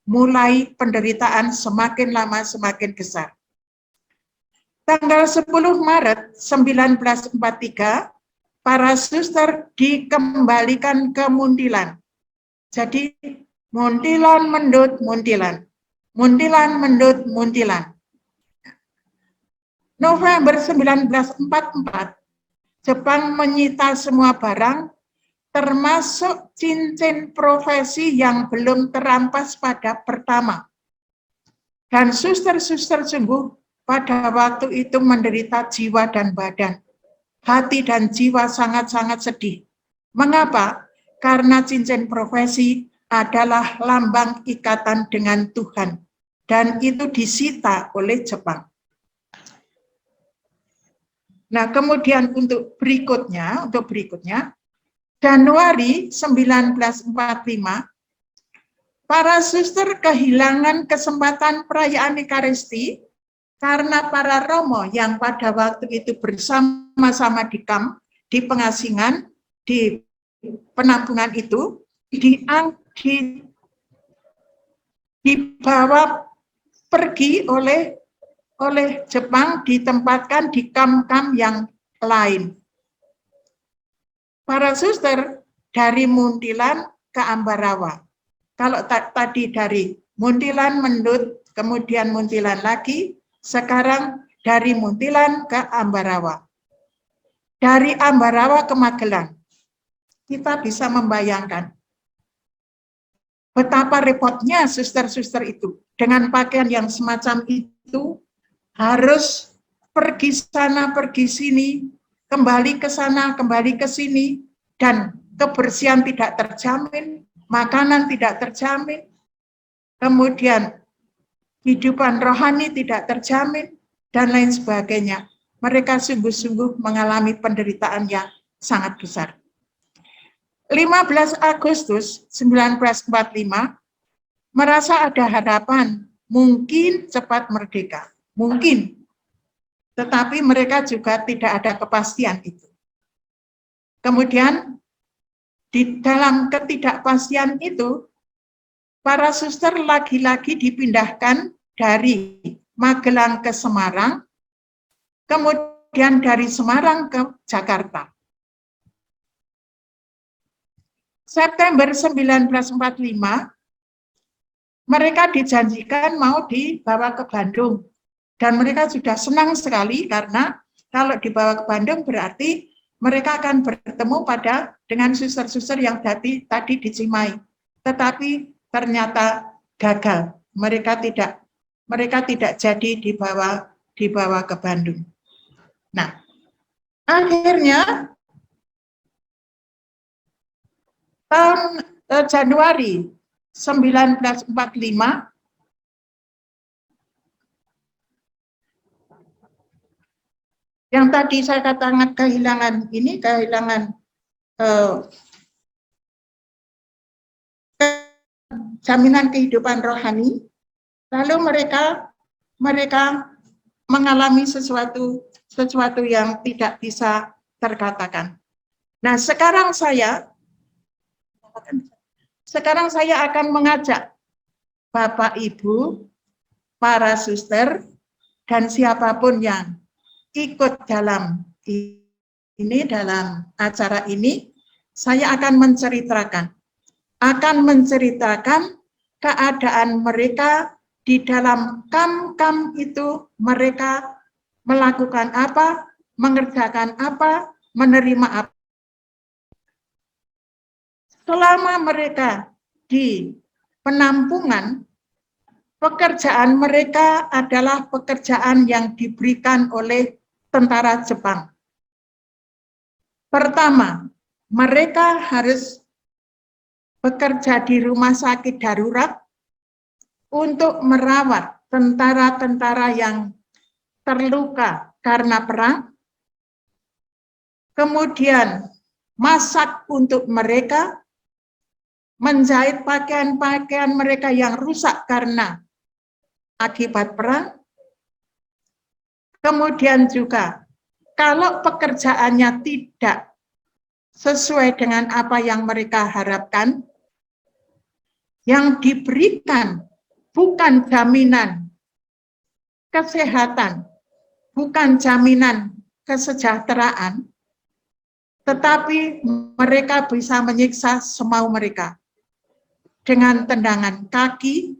mulai penderitaan semakin lama semakin besar. Tanggal 10 Maret 1943, para suster dikembalikan ke Muntilan. Jadi Muntilan, Mendut, Muntilan. Muntilan, Mendut, Muntilan. November 1944, Jepang menyita semua barang, termasuk cincin profesi yang belum terampas pada pertama. Dan suster-suster sungguh pada waktu itu menderita jiwa dan badan. Hati dan jiwa sangat-sangat sedih. Mengapa? Karena cincin profesi adalah lambang ikatan dengan Tuhan. Dan itu disita oleh Jepang. Nah, kemudian untuk berikutnya, Januari 1945, para suster kehilangan kesempatan perayaan Ekaristi karena para romo yang pada waktu itu bersama-sama di kamp, di pengasingan, di penampungan itu, dibawa pergi oleh Jepang, ditempatkan di kamp-kamp yang lain. Para suster dari Muntilan ke Ambarawa. Kalau tadi dari Muntilan Mendut, kemudian Muntilan lagi, sekarang dari Muntilan ke Ambarawa. Dari Ambarawa ke Magelang. Kita bisa membayangkan betapa repotnya suster-suster itu. Dengan pakaian yang semacam itu, harus pergi sana, pergi sini, kembali ke sana, kembali ke sini, dan kebersihan tidak terjamin, makanan tidak terjamin, kemudian kehidupan rohani tidak terjamin, dan lain sebagainya. Mereka sungguh-sungguh mengalami penderitaan yang sangat besar. 15 Agustus 1945, merasa ada harapan, mungkin cepat merdeka. Mungkin, tetapi mereka juga tidak ada kepastian itu. Kemudian, di dalam ketidakpastian itu, para suster lagi-lagi dipindahkan dari Magelang ke Semarang, kemudian dari Semarang ke Jakarta. September 1945, mereka dijanjikan mau dibawa ke Bandung. Dan mereka sudah senang sekali karena kalau dibawa ke Bandung berarti mereka akan bertemu dengan suster-suster yang tadi di Cimahi. Tetapi ternyata gagal. Mereka tidak jadi dibawa ke Bandung. Nah, akhirnya tahun Januari 1945, yang tadi saya katakan kehilangan jaminan kehidupan rohani, lalu mereka mengalami sesuatu yang tidak bisa terkatakan. Nah, sekarang saya akan mengajak Bapak Ibu, para suster, dan siapapun yang ikut dalam acara ini, saya akan menceritakan keadaan mereka di dalam kamp-kamp itu, mereka melakukan apa, mengerjakan apa, menerima apa. Selama mereka di penampungan, pekerjaan mereka adalah pekerjaan yang diberikan oleh tentara Jepang. Pertama, mereka harus bekerja di rumah sakit darurat untuk merawat tentara-tentara yang terluka karena perang. Kemudian masak untuk mereka, menjahit pakaian-pakaian mereka yang rusak karena akibat perang. Kemudian juga kalau pekerjaannya tidak sesuai dengan apa yang mereka harapkan, yang diberikan bukan jaminan kesehatan, bukan jaminan kesejahteraan, tetapi mereka bisa menyiksa semau mereka dengan tendangan kaki,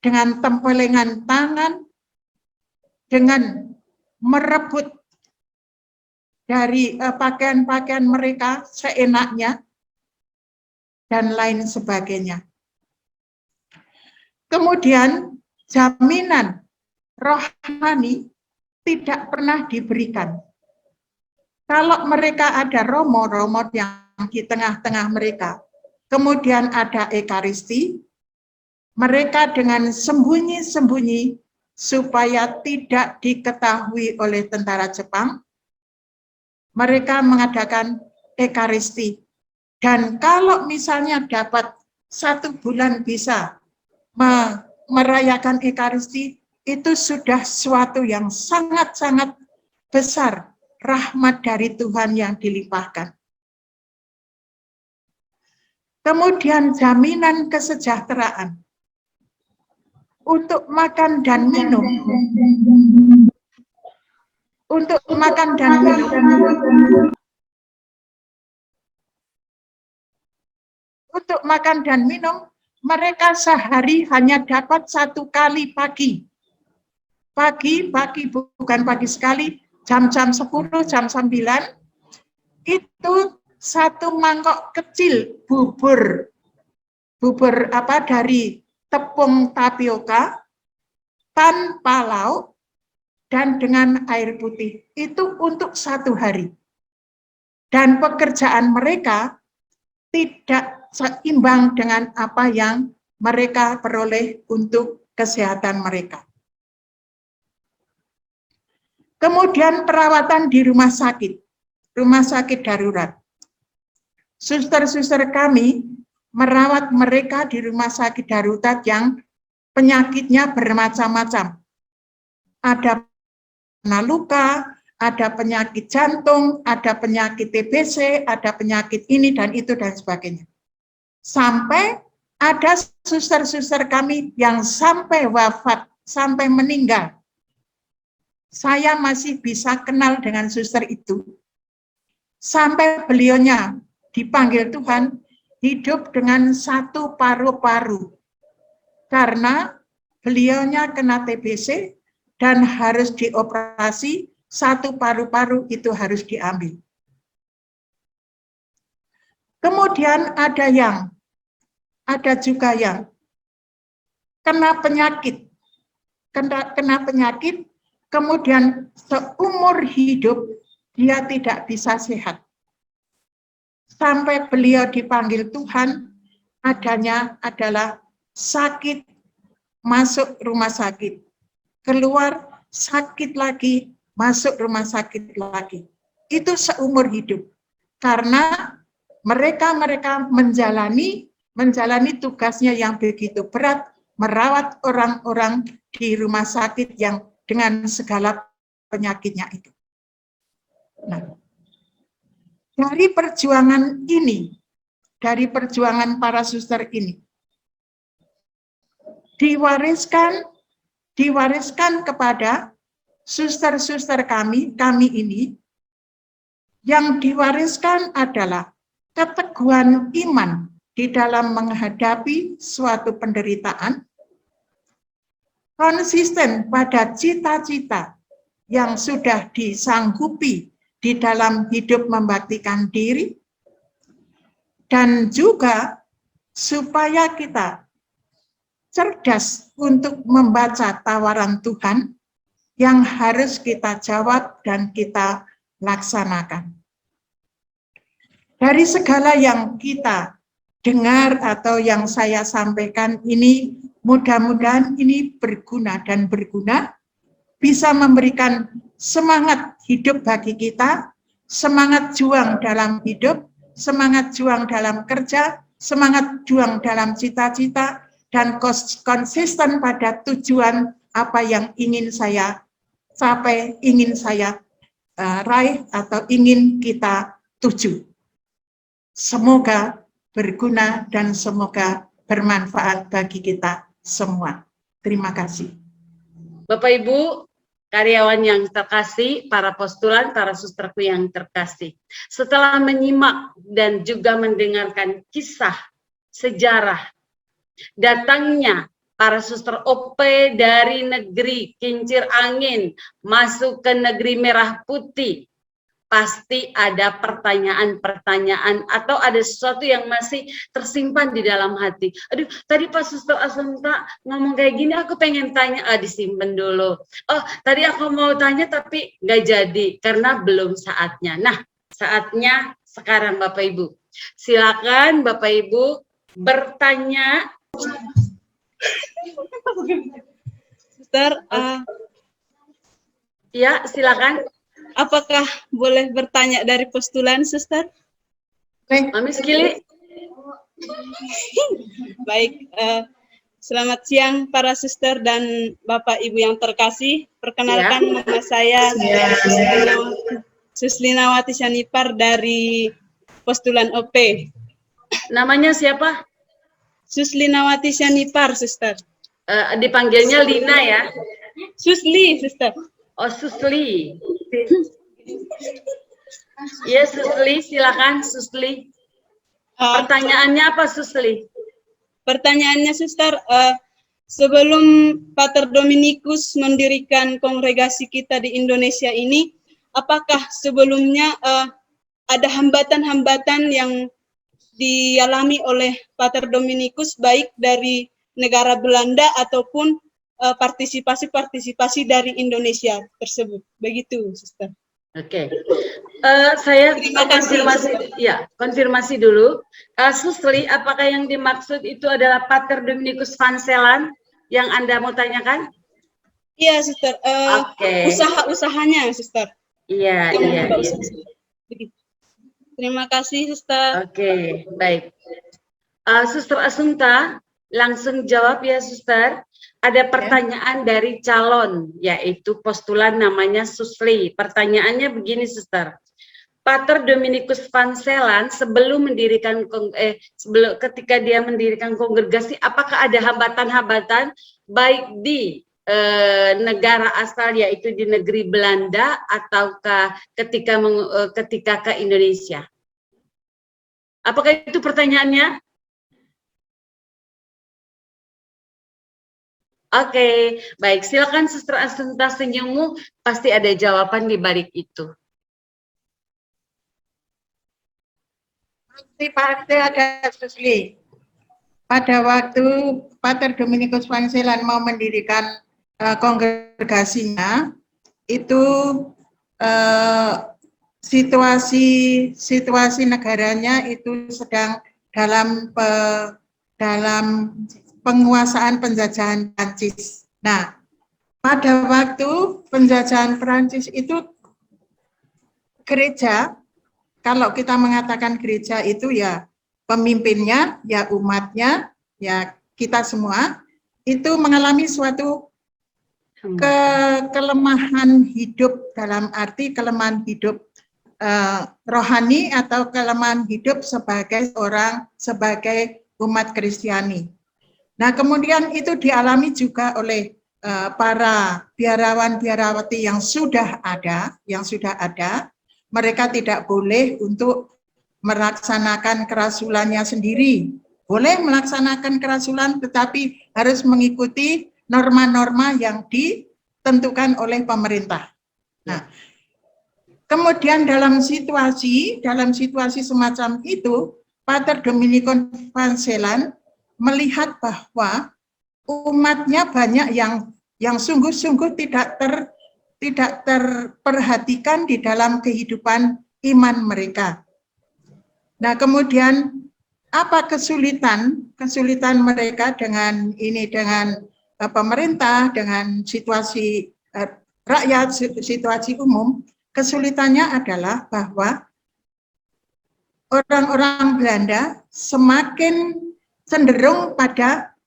dengan tempelengan tangan, dengan merebut dari pakaian-pakaian mereka seenaknya, dan lain sebagainya. Kemudian jaminan rohani tidak pernah diberikan. Kalau mereka ada romo-romo yang di tengah-tengah mereka, kemudian ada ekaristi, mereka dengan sembunyi-sembunyi supaya tidak diketahui oleh tentara Jepang, mereka mengadakan ekaristi. Dan kalau misalnya dapat 1 bulan bisa merayakan ekaristi, itu sudah suatu yang sangat-sangat besar, rahmat dari Tuhan yang dilimpahkan. Kemudian jaminan kesejahteraan untuk makan dan minum. Untuk makan dan minum. Untuk makan dan minum, mereka sehari hanya dapat 1 kali pagi. Pagi bukan pagi sekali, jam-jam 10, jam 9, itu 1 mangkok kecil bubur dari tepung tapioka tanpa lauk dan dengan air putih. Itu untuk 1 hari. Dan pekerjaan mereka tidak seimbang dengan apa yang mereka peroleh untuk kesehatan mereka. Kemudian perawatan di rumah sakit darurat. Suster-suster kami merawat mereka di rumah sakit darurat yang penyakitnya bermacam-macam. Ada luka, ada penyakit jantung, ada penyakit TBC, ada penyakit ini dan itu dan sebagainya. Sampai ada suster-suster kami yang sampai wafat, sampai meninggal. Saya masih bisa kenal dengan suster itu. Sampai beliaunya dipanggil Tuhan, hidup dengan 1 paru-paru. Karena beliaunya kena TBC dan harus dioperasi, 1 paru-paru itu harus diambil. Kemudian ada juga yang kena penyakit, kemudian seumur hidup dia tidak bisa sehat. Sampai beliau dipanggil Tuhan, adanya adalah sakit, masuk rumah sakit, keluar sakit lagi, masuk rumah sakit lagi. Itu seumur hidup. Karena mereka menjalani tugasnya yang begitu berat, merawat orang-orang di rumah sakit yang dengan segala penyakitnya itu. Nah, dari perjuangan ini, dari perjuangan para suster ini, diwariskan kepada suster-suster kami ini, yang diwariskan adalah keteguhan iman di dalam menghadapi suatu penderitaan, konsisten pada cita-cita yang sudah disanggupi di dalam hidup membaktikan diri, dan juga supaya kita cerdas untuk membaca tawaran Tuhan yang harus kita jawab dan kita laksanakan. Dari segala yang kita dengar atau yang saya sampaikan ini, mudah-mudahan ini berguna dan berguna, bisa memberikan semangat hidup bagi kita, semangat juang dalam hidup, semangat juang dalam kerja, semangat juang dalam cita-cita, dan konsisten pada tujuan apa yang ingin saya capai, ingin saya raih atau ingin kita tuju. Semoga berguna dan semoga bermanfaat bagi kita semua. Terima kasih. Bapak Ibu, karyawan yang terkasih, para postulan, para susterku yang terkasih. Setelah menyimak dan juga mendengarkan kisah sejarah datangnya para suster OP dari negeri kincir angin masuk ke negeri merah putih pasti ada pertanyaan-pertanyaan atau ada sesuatu yang masih tersimpan di dalam hati. Aduh, tadi Pak Suster Assunta ngomong kayak gini, aku pengen tanya, disimpan dulu. Oh, tadi aku mau tanya tapi nggak jadi karena belum saatnya. Nah, saatnya sekarang Bapak Ibu. Silakan Bapak Ibu bertanya. Suster, Ya, silakan. apakah boleh bertanya dari postulan, Suster? Mami Skili. Baik, selamat siang para suster dan Bapak Ibu yang terkasih. Perkenalkan, nama saya Suslinawati Syanipar dari postulan OP. Namanya siapa? Suslinawati Syanipar, Suster. Dipanggilnya Lina ya. Susli, Suster. Oh, Susli. Iya, Susli, silakan Susli. Pertanyaannya apa, Susli? Pertanyaannya, Suster, sebelum Pater Dominikus mendirikan kongregasi kita di Indonesia ini, apakah sebelumnya ada hambatan-hambatan yang dialami oleh Pater Dominikus baik dari negara Belanda ataupun partisipasi-partisipasi dari Indonesia tersebut? Begitu, Suster. Oke. Saya Terima kasih. konfirmasi dulu. Susli, apakah yang dimaksud itu adalah Pater Dominikus van Zeeland yang Anda mau tanyakan? Iya, Suster. Oke. Usaha-usahanya, Suster. Iya. Terima kasih, Suster. Oke, baik. Suster Assunta, langsung jawab ya, Suster. Ada pertanyaan dari calon, yaitu postulan namanya Susli. Pertanyaannya begini, Suster. Pater Dominikus van Zeeland ketika dia mendirikan kongregasi, apakah ada hambatan-hambatan baik di negara asal, yaitu di negeri Belanda, ataukah ketika ke Indonesia? Apakah itu pertanyaannya? Oke, baik. Silakan Suster Assunta, senyummu pasti ada jawaban di balik itu. Pasti ada, Susli. Pada waktu Pater Dominikus van Zeeland mau mendirikan kongregasinya, itu situasi negaranya itu sedang dalam penguasaan penjajahan Prancis. Nah, pada waktu penjajahan Prancis itu gereja, kalau kita mengatakan gereja itu ya pemimpinnya, ya umatnya, ya kita semua, itu mengalami suatu kelemahan hidup, dalam arti kelemahan hidup rohani atau kelemahan hidup sebagai umat Kristiani. Nah, kemudian itu dialami juga oleh para biarawan-biarawati yang sudah ada. Mereka tidak boleh untuk melaksanakan kerasulannya sendiri. Boleh melaksanakan kerasulan, tetapi harus mengikuti norma-norma yang ditentukan oleh pemerintah. Nah, kemudian dalam situasi semacam itu, Pater Dominikus van Zeeland melihat bahwa umatnya banyak yang sungguh-sungguh tidak terperhatikan di dalam kehidupan iman mereka. Nah, kemudian apa kesulitan mereka dengan pemerintah, dengan situasi rakyat, situasi umum? Kesulitannya adalah bahwa orang-orang Belanda semakin cenderung pada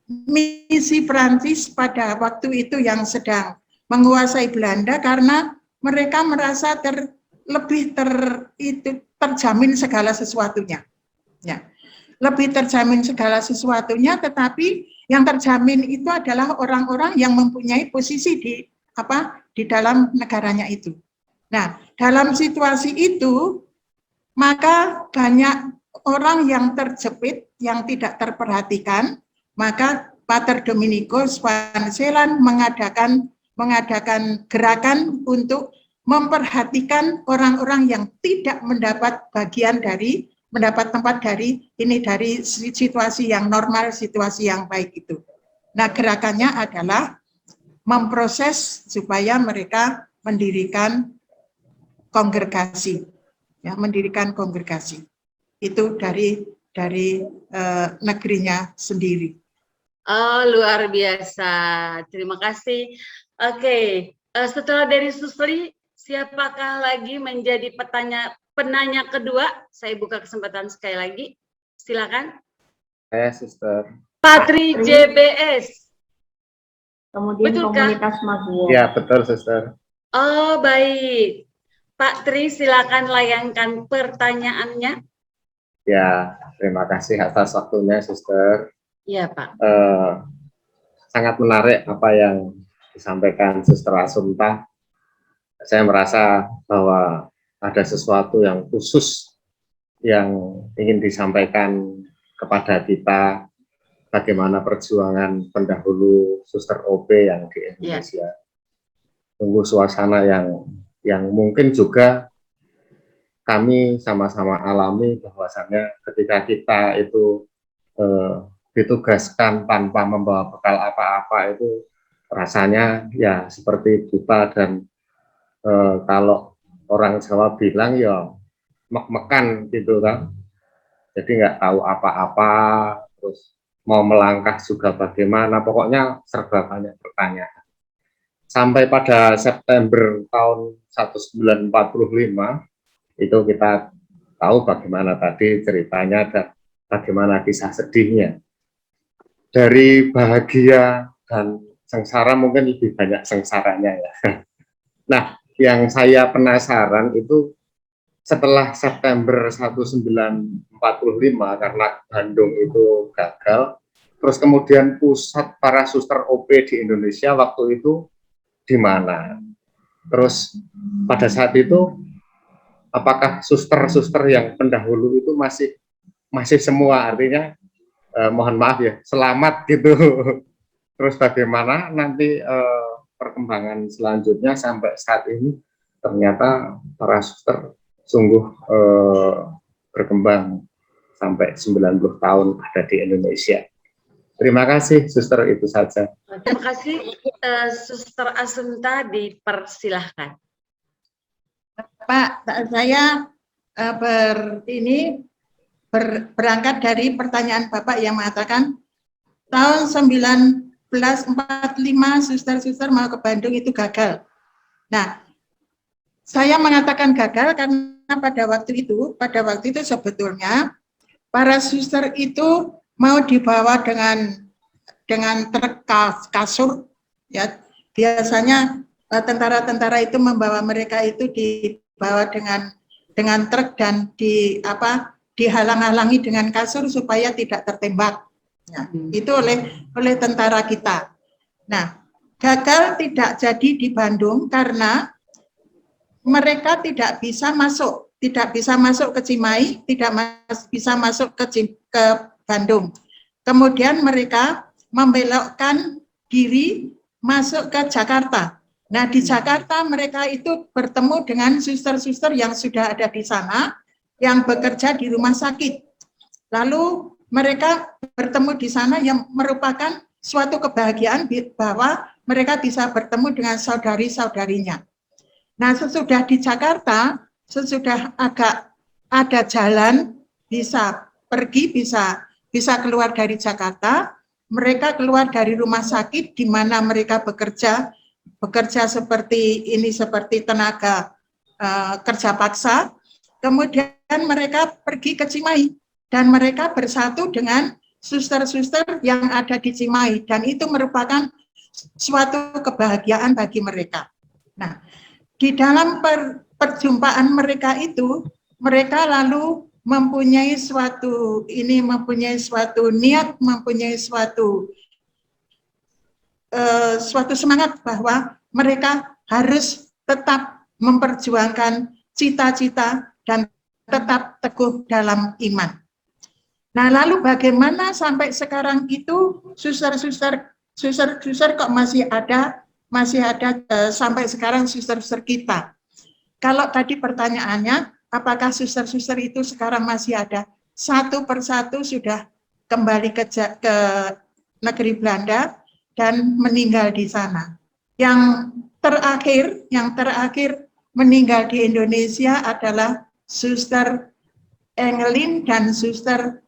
misi Prancis pada waktu itu yang sedang menguasai Belanda, karena mereka merasa lebih terjamin segala sesuatunya. Ya. Lebih terjamin segala sesuatunya, tetapi yang terjamin itu adalah orang-orang yang mempunyai posisi di dalam negaranya itu. Nah, dalam situasi itu maka banyak orang yang terjepit, yang tidak terperhatikan, maka Pater Dominikus van Zeeland mengadakan gerakan untuk memperhatikan orang-orang yang tidak mendapat bagian dari, mendapat tempat dari situasi yang normal, situasi yang baik itu. Nah, gerakannya adalah memproses supaya mereka mendirikan kongregasi, ya, mendirikan kongregasi. Itu dari negerinya sendiri. Oh, luar biasa. Terima kasih. Oke, setelah dari Susli, siapakah lagi menjadi penanya kedua? Saya buka kesempatan sekali lagi. Silakan. Saya, Sister. Patri JBS. Kemudian Betulkah? komunitas Maguwo. Ya, betul, Sister. Oh, baik. Pak Tri, silakan layangkan pertanyaannya. Ya, terima kasih atas waktunya, Sister. Iya, Pak. Sangat menarik apa yang disampaikan Sister Assunta. Saya merasa bahwa ada sesuatu yang khusus yang ingin disampaikan kepada kita, bagaimana perjuangan pendahulu Suster OP yang di Indonesia. Tunggu suasana yang mungkin juga kami sama-sama alami, bahwasannya ketika kita itu ditugaskan tanpa membawa bekal apa-apa, itu rasanya ya seperti buta dan kalau orang Jawa bilang ya mek-mekan gitu kan. Jadi nggak tahu apa-apa, terus mau melangkah juga bagaimana, pokoknya serba banyak pertanyaan. Sampai pada September tahun 1945, itu kita tahu bagaimana tadi ceritanya dan bagaimana kisah sedihnya. Dari bahagia dan sengsara mungkin lebih banyak sengsaranya ya. Nah, yang saya penasaran itu setelah September 1945 karena Bandung itu gagal, terus kemudian pusat para suster OP di Indonesia waktu itu di mana? Terus pada saat itu apakah suster-suster yang pendahulu itu masih semua, artinya mohon maaf ya, selamat gitu. Terus bagaimana nanti perkembangan selanjutnya sampai saat ini, ternyata para suster sungguh berkembang sampai 90 tahun ada di Indonesia. Terima kasih, Suster, itu saja. Terima kasih, Suster Assunta, dipersilahkan. Pak, saya berangkat dari pertanyaan Bapak yang mengatakan tahun 1945 suster-suster mau ke Bandung itu gagal. Nah, saya mengatakan gagal karena pada waktu itu sebetulnya para suster itu mau dibawa dengan truk kasur, ya. Biasanya tentara-tentara itu membawa mereka itu dibawa dengan truk dan dihalang-halangi dengan kasur supaya tidak tertembak. Nah, itu oleh tentara kita. Nah, gagal tidak jadi di Bandung karena mereka tidak bisa masuk ke Cimahi, tidak bisa masuk ke Bandung. Kemudian mereka membelokkan diri masuk ke Jakarta. Nah, di Jakarta mereka itu bertemu dengan suster-suster yang sudah ada di sana, yang bekerja di rumah sakit. Lalu mereka bertemu di sana yang merupakan suatu kebahagiaan bahwa mereka bisa bertemu dengan saudari-saudarinya. Nah, sesudah di Jakarta, sesudah agak ada jalan, bisa pergi, bisa keluar dari Jakarta, mereka keluar dari rumah sakit di mana mereka bekerja seperti tenaga kerja paksa. Kemudian mereka pergi ke Cimahi dan mereka bersatu dengan suster-suster yang ada di Cimahi, dan itu merupakan suatu kebahagiaan bagi mereka. Nah, di dalam perjumpaan mereka itu, mereka lalu mempunyai suatu niat, mempunyai suatu semangat bahwa mereka harus tetap memperjuangkan cita-cita dan tetap teguh dalam iman. Nah, lalu bagaimana sampai sekarang itu suster-suster kok masih ada sampai sekarang suster-suster kita. kalau tadi pertanyaannya, apakah suster-suster itu sekarang masih ada? Satu persatu sudah kembali ke negeri Belanda dan meninggal di sana. Yang terakhir meninggal di Indonesia adalah Suster Engelin dan Suster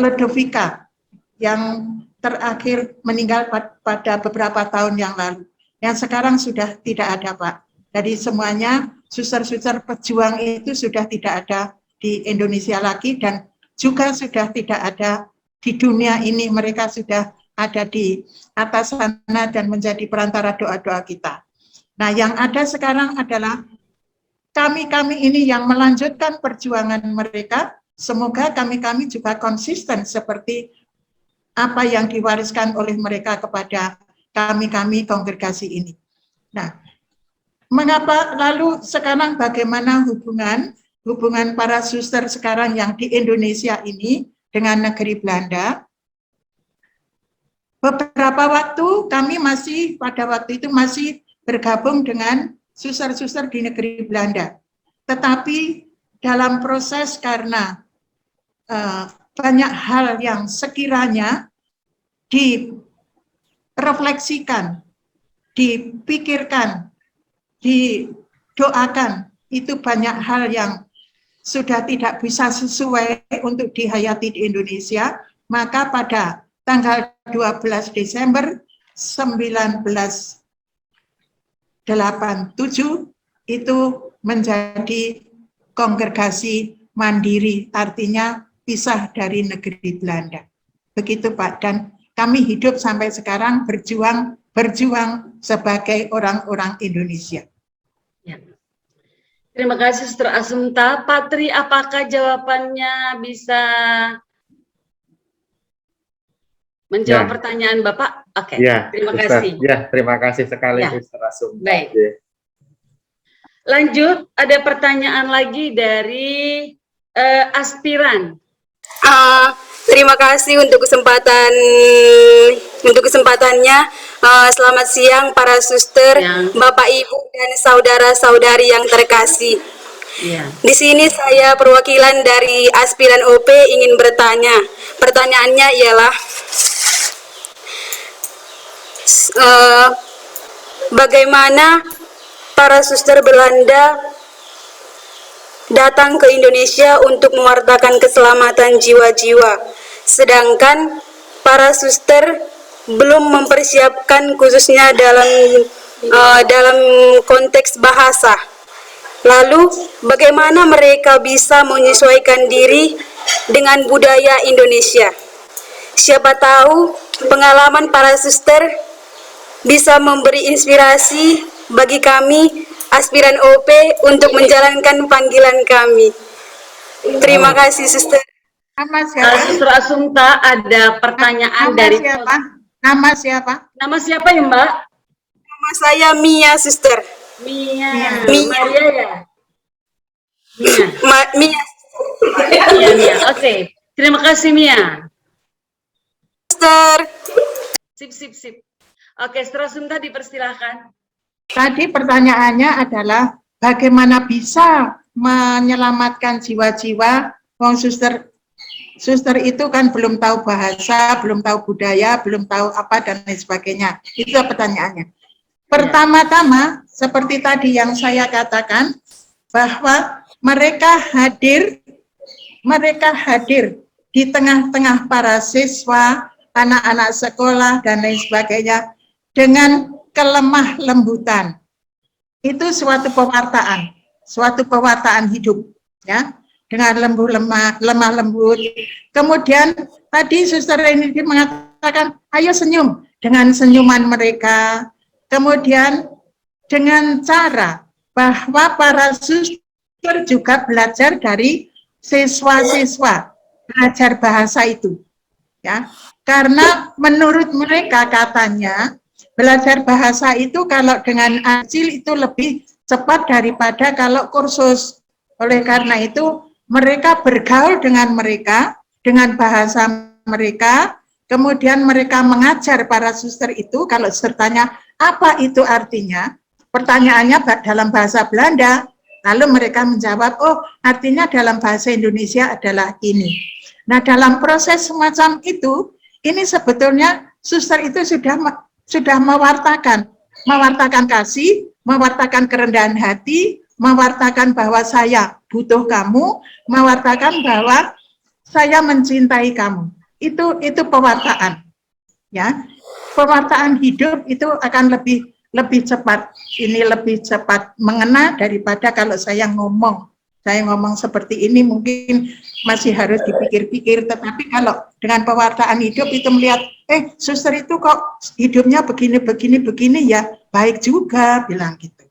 Ledovika yang terakhir meninggal pada beberapa tahun yang lalu. Yang sekarang sudah tidak ada, Pak. Jadi semuanya suster-suster pejuang itu sudah tidak ada di Indonesia lagi dan juga sudah tidak ada di dunia ini. Mereka sudah ada di atas sana dan menjadi perantara doa-doa kita. Nah, yang ada sekarang adalah kami-kami ini yang melanjutkan perjuangan mereka. Semoga kami-kami juga konsisten seperti apa yang diwariskan oleh mereka kepada kami-kami kongregasi ini. Nah, mengapa lalu sekarang bagaimana hubungan para suster sekarang yang di Indonesia ini dengan negeri Belanda? Beberapa waktu kami pada waktu itu masih bergabung dengan suster-suster di negeri Belanda. Tetapi dalam proses karena banyak hal yang sekiranya direfleksikan, dipikirkan, didoakan, itu banyak hal yang sudah tidak bisa sesuai untuk dihayati di Indonesia, maka pada tanggal 12 Desember 1987 itu menjadi kongregasi mandiri, artinya pisah dari negeri Belanda. Begitu Pak, dan kami hidup sampai sekarang berjuang sebagai orang-orang Indonesia. Ya. Terima kasih Suster Assunta. Pak Tri, apakah jawabannya bisa menjawab pertanyaan Bapak? Oke, ya, terima Suster. kasih. Ya, terima kasih sekali Ya. Suster Assunta. Baik. Ya. Lanjut, ada pertanyaan lagi dari aspiran. Terima kasih untuk kesempatannya. Selamat siang para suster, Bapak Ibu dan saudara-saudari yang terkasih. Ya. Di sini saya perwakilan dari aspiran OP ingin bertanya. Pertanyaannya ialah bagaimana para suster Belanda datang ke Indonesia untuk mewartakan keselamatan jiwa-jiwa, sedangkan para suster belum mempersiapkan khususnya dalam konteks bahasa. Lalu bagaimana mereka bisa menyesuaikan diri dengan budaya Indonesia? Siapa tahu pengalaman para suster bisa memberi inspirasi bagi kami aspiran OP untuk menjalankan panggilan kami. Terima kasih, Suster. Nama siapa? Suster Assunta, ada pertanyaan dari siapa? Nama siapa? Nama siapa ya Mbak? Nama saya Mia, Suster. Mia. Mia. Maria ya? Mia. Mia. Oke. Terima kasih Mia. Suster. Sip. Oke, Suster Assunta dipersilahkan. Tadi pertanyaannya adalah bagaimana bisa menyelamatkan jiwa-jiwa. Wong suster itu kan belum tahu bahasa, belum tahu budaya, belum tahu apa dan lain sebagainya. Itu pertanyaannya. Pertama-tama seperti tadi yang saya katakan bahwa mereka hadir di tengah-tengah para siswa, anak-anak sekolah dan lain sebagainya dengan kelemah lembutan. Itu suatu pewartaan hidup, ya, dengan lemah lembut. Kemudian tadi Suster ini mengatakan, ayo senyum, dengan senyuman mereka. Kemudian dengan cara bahwa para suster juga belajar dari siswa-siswa, belajar bahasa itu, ya, karena menurut mereka katanya belajar bahasa itu kalau dengan kecil itu lebih cepat daripada kalau kursus. Oleh karena itu mereka bergaul dengan mereka, dengan bahasa mereka, kemudian mereka mengajar para suster itu, kalau suster tanya apa itu artinya, pertanyaannya dalam bahasa Belanda, lalu mereka menjawab, oh artinya dalam bahasa Indonesia adalah ini. Nah dalam proses semacam itu, ini sebetulnya suster itu sudah mewartakan kasih, mewartakan kerendahan hati, mewartakan bahwa saya butuh kamu, mewartakan bahwa saya mencintai kamu. Itu pewartaan. Ya. Pewartaan hidup itu akan lebih cepat. Ini lebih cepat mengena daripada kalau saya ngomong. Saya ngomong seperti ini mungkin masih harus dipikir-pikir, tetapi kalau dengan pewartaan hidup itu melihat, suster itu kok hidupnya begini ya, baik juga, bilang gitu.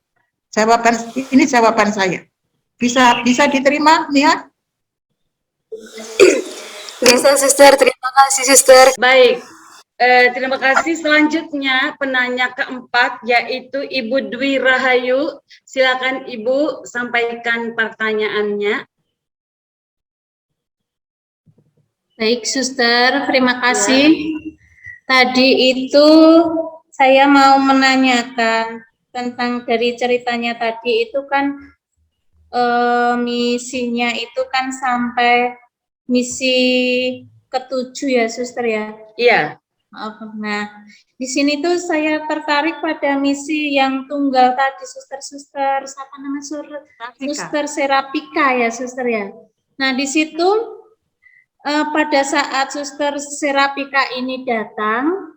Ini jawaban saya. Bisa diterima, Nia? Bisa, Suster. Terima kasih, Suster. Baik. Terima kasih. Selanjutnya penanya keempat yaitu Ibu Dwi Rahayu. Silakan Ibu sampaikan pertanyaannya. Baik, Suster, terima kasih. Tadi itu saya mau menanyakan tentang dari ceritanya tadi itu kan misinya itu kan sampai misi ke-7 ya, Suster ya? Iya. Nah, di sini tuh saya tertarik pada misi yang tunggal tadi, Suster, siapa nama Suster Serapika ya, Suster ya. Nah, di situ pada saat Suster Serapika ini datang,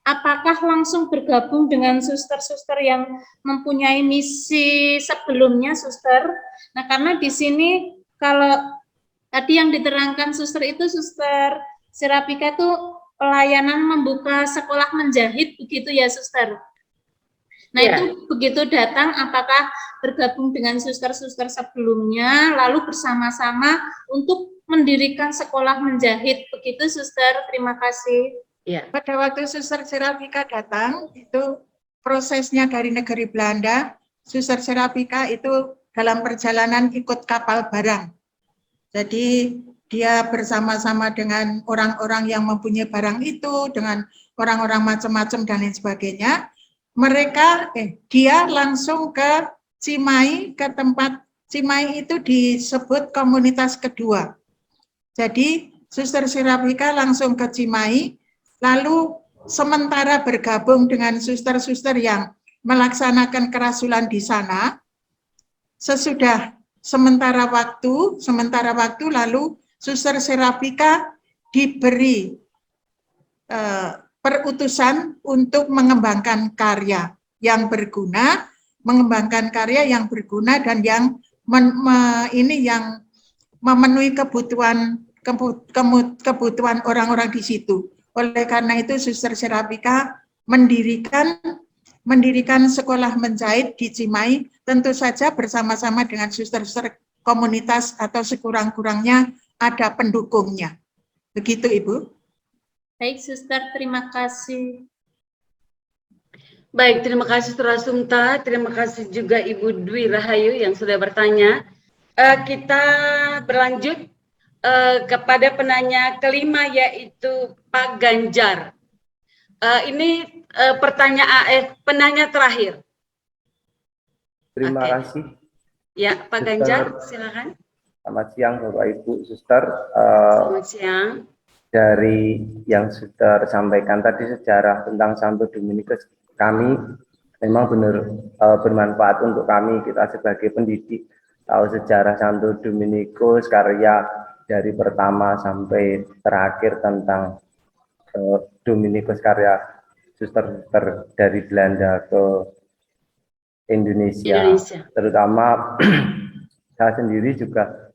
apakah langsung bergabung dengan suster-suster yang mempunyai misi sebelumnya, Suster? Nah, karena di sini kalau tadi yang diterangkan Suster itu Suster Serapika itu pelayanan membuka sekolah menjahit, begitu ya, Suster? Nah, itu begitu datang, apakah bergabung dengan suster-suster sebelumnya, lalu bersama-sama untuk mendirikan sekolah menjahit, begitu, Suster? Terima kasih. Ya. Pada waktu Suster Serapika datang, itu prosesnya dari negeri Belanda, Suster Serapika itu dalam perjalanan ikut kapal barang. Jadi dia bersama-sama dengan orang-orang yang mempunyai barang itu, dengan orang-orang macam-macam dan lain sebagainya. Dia langsung ke Cimahi, ke tempat Cimahi itu disebut komunitas kedua. Jadi Suster Serapika langsung ke Cimahi, lalu sementara bergabung dengan suster-suster yang melaksanakan kerasulan di sana. Sesudah sementara waktu lalu Suster Serapika diberi perutusan untuk mengembangkan karya yang berguna, dan yang memenuhi kebutuhan orang-orang di situ. Oleh karena itu Suster Serapika mendirikan sekolah menjahit di Cimahi, tentu saja bersama-sama dengan suster-suster komunitas atau sekurang-kurangnya ada pendukungnya. Begitu, Ibu. Baik, Suster, terima kasih. Baik, terima kasih Suster Asumta, terima kasih juga Ibu Dwi Rahayu yang sudah bertanya. Kita berlanjut kepada penanya kelima yaitu Pak Ganjar. Ini penanya terakhir. Terima kasih. Ya, Pak Ganjar, silakan. Selamat siang Bapak Ibu Suster. Selamat siang. Dari yang sudah sampaikan tadi sejarah tentang Santo Dominikus, kami memang benar bermanfaat untuk kami, kita sebagai pendidik tahu sejarah Santo Dominikus, karya dari pertama sampai terakhir tentang Dominikus, karya suster-suster dari Belanda ke Indonesia. Terutama saya sendiri juga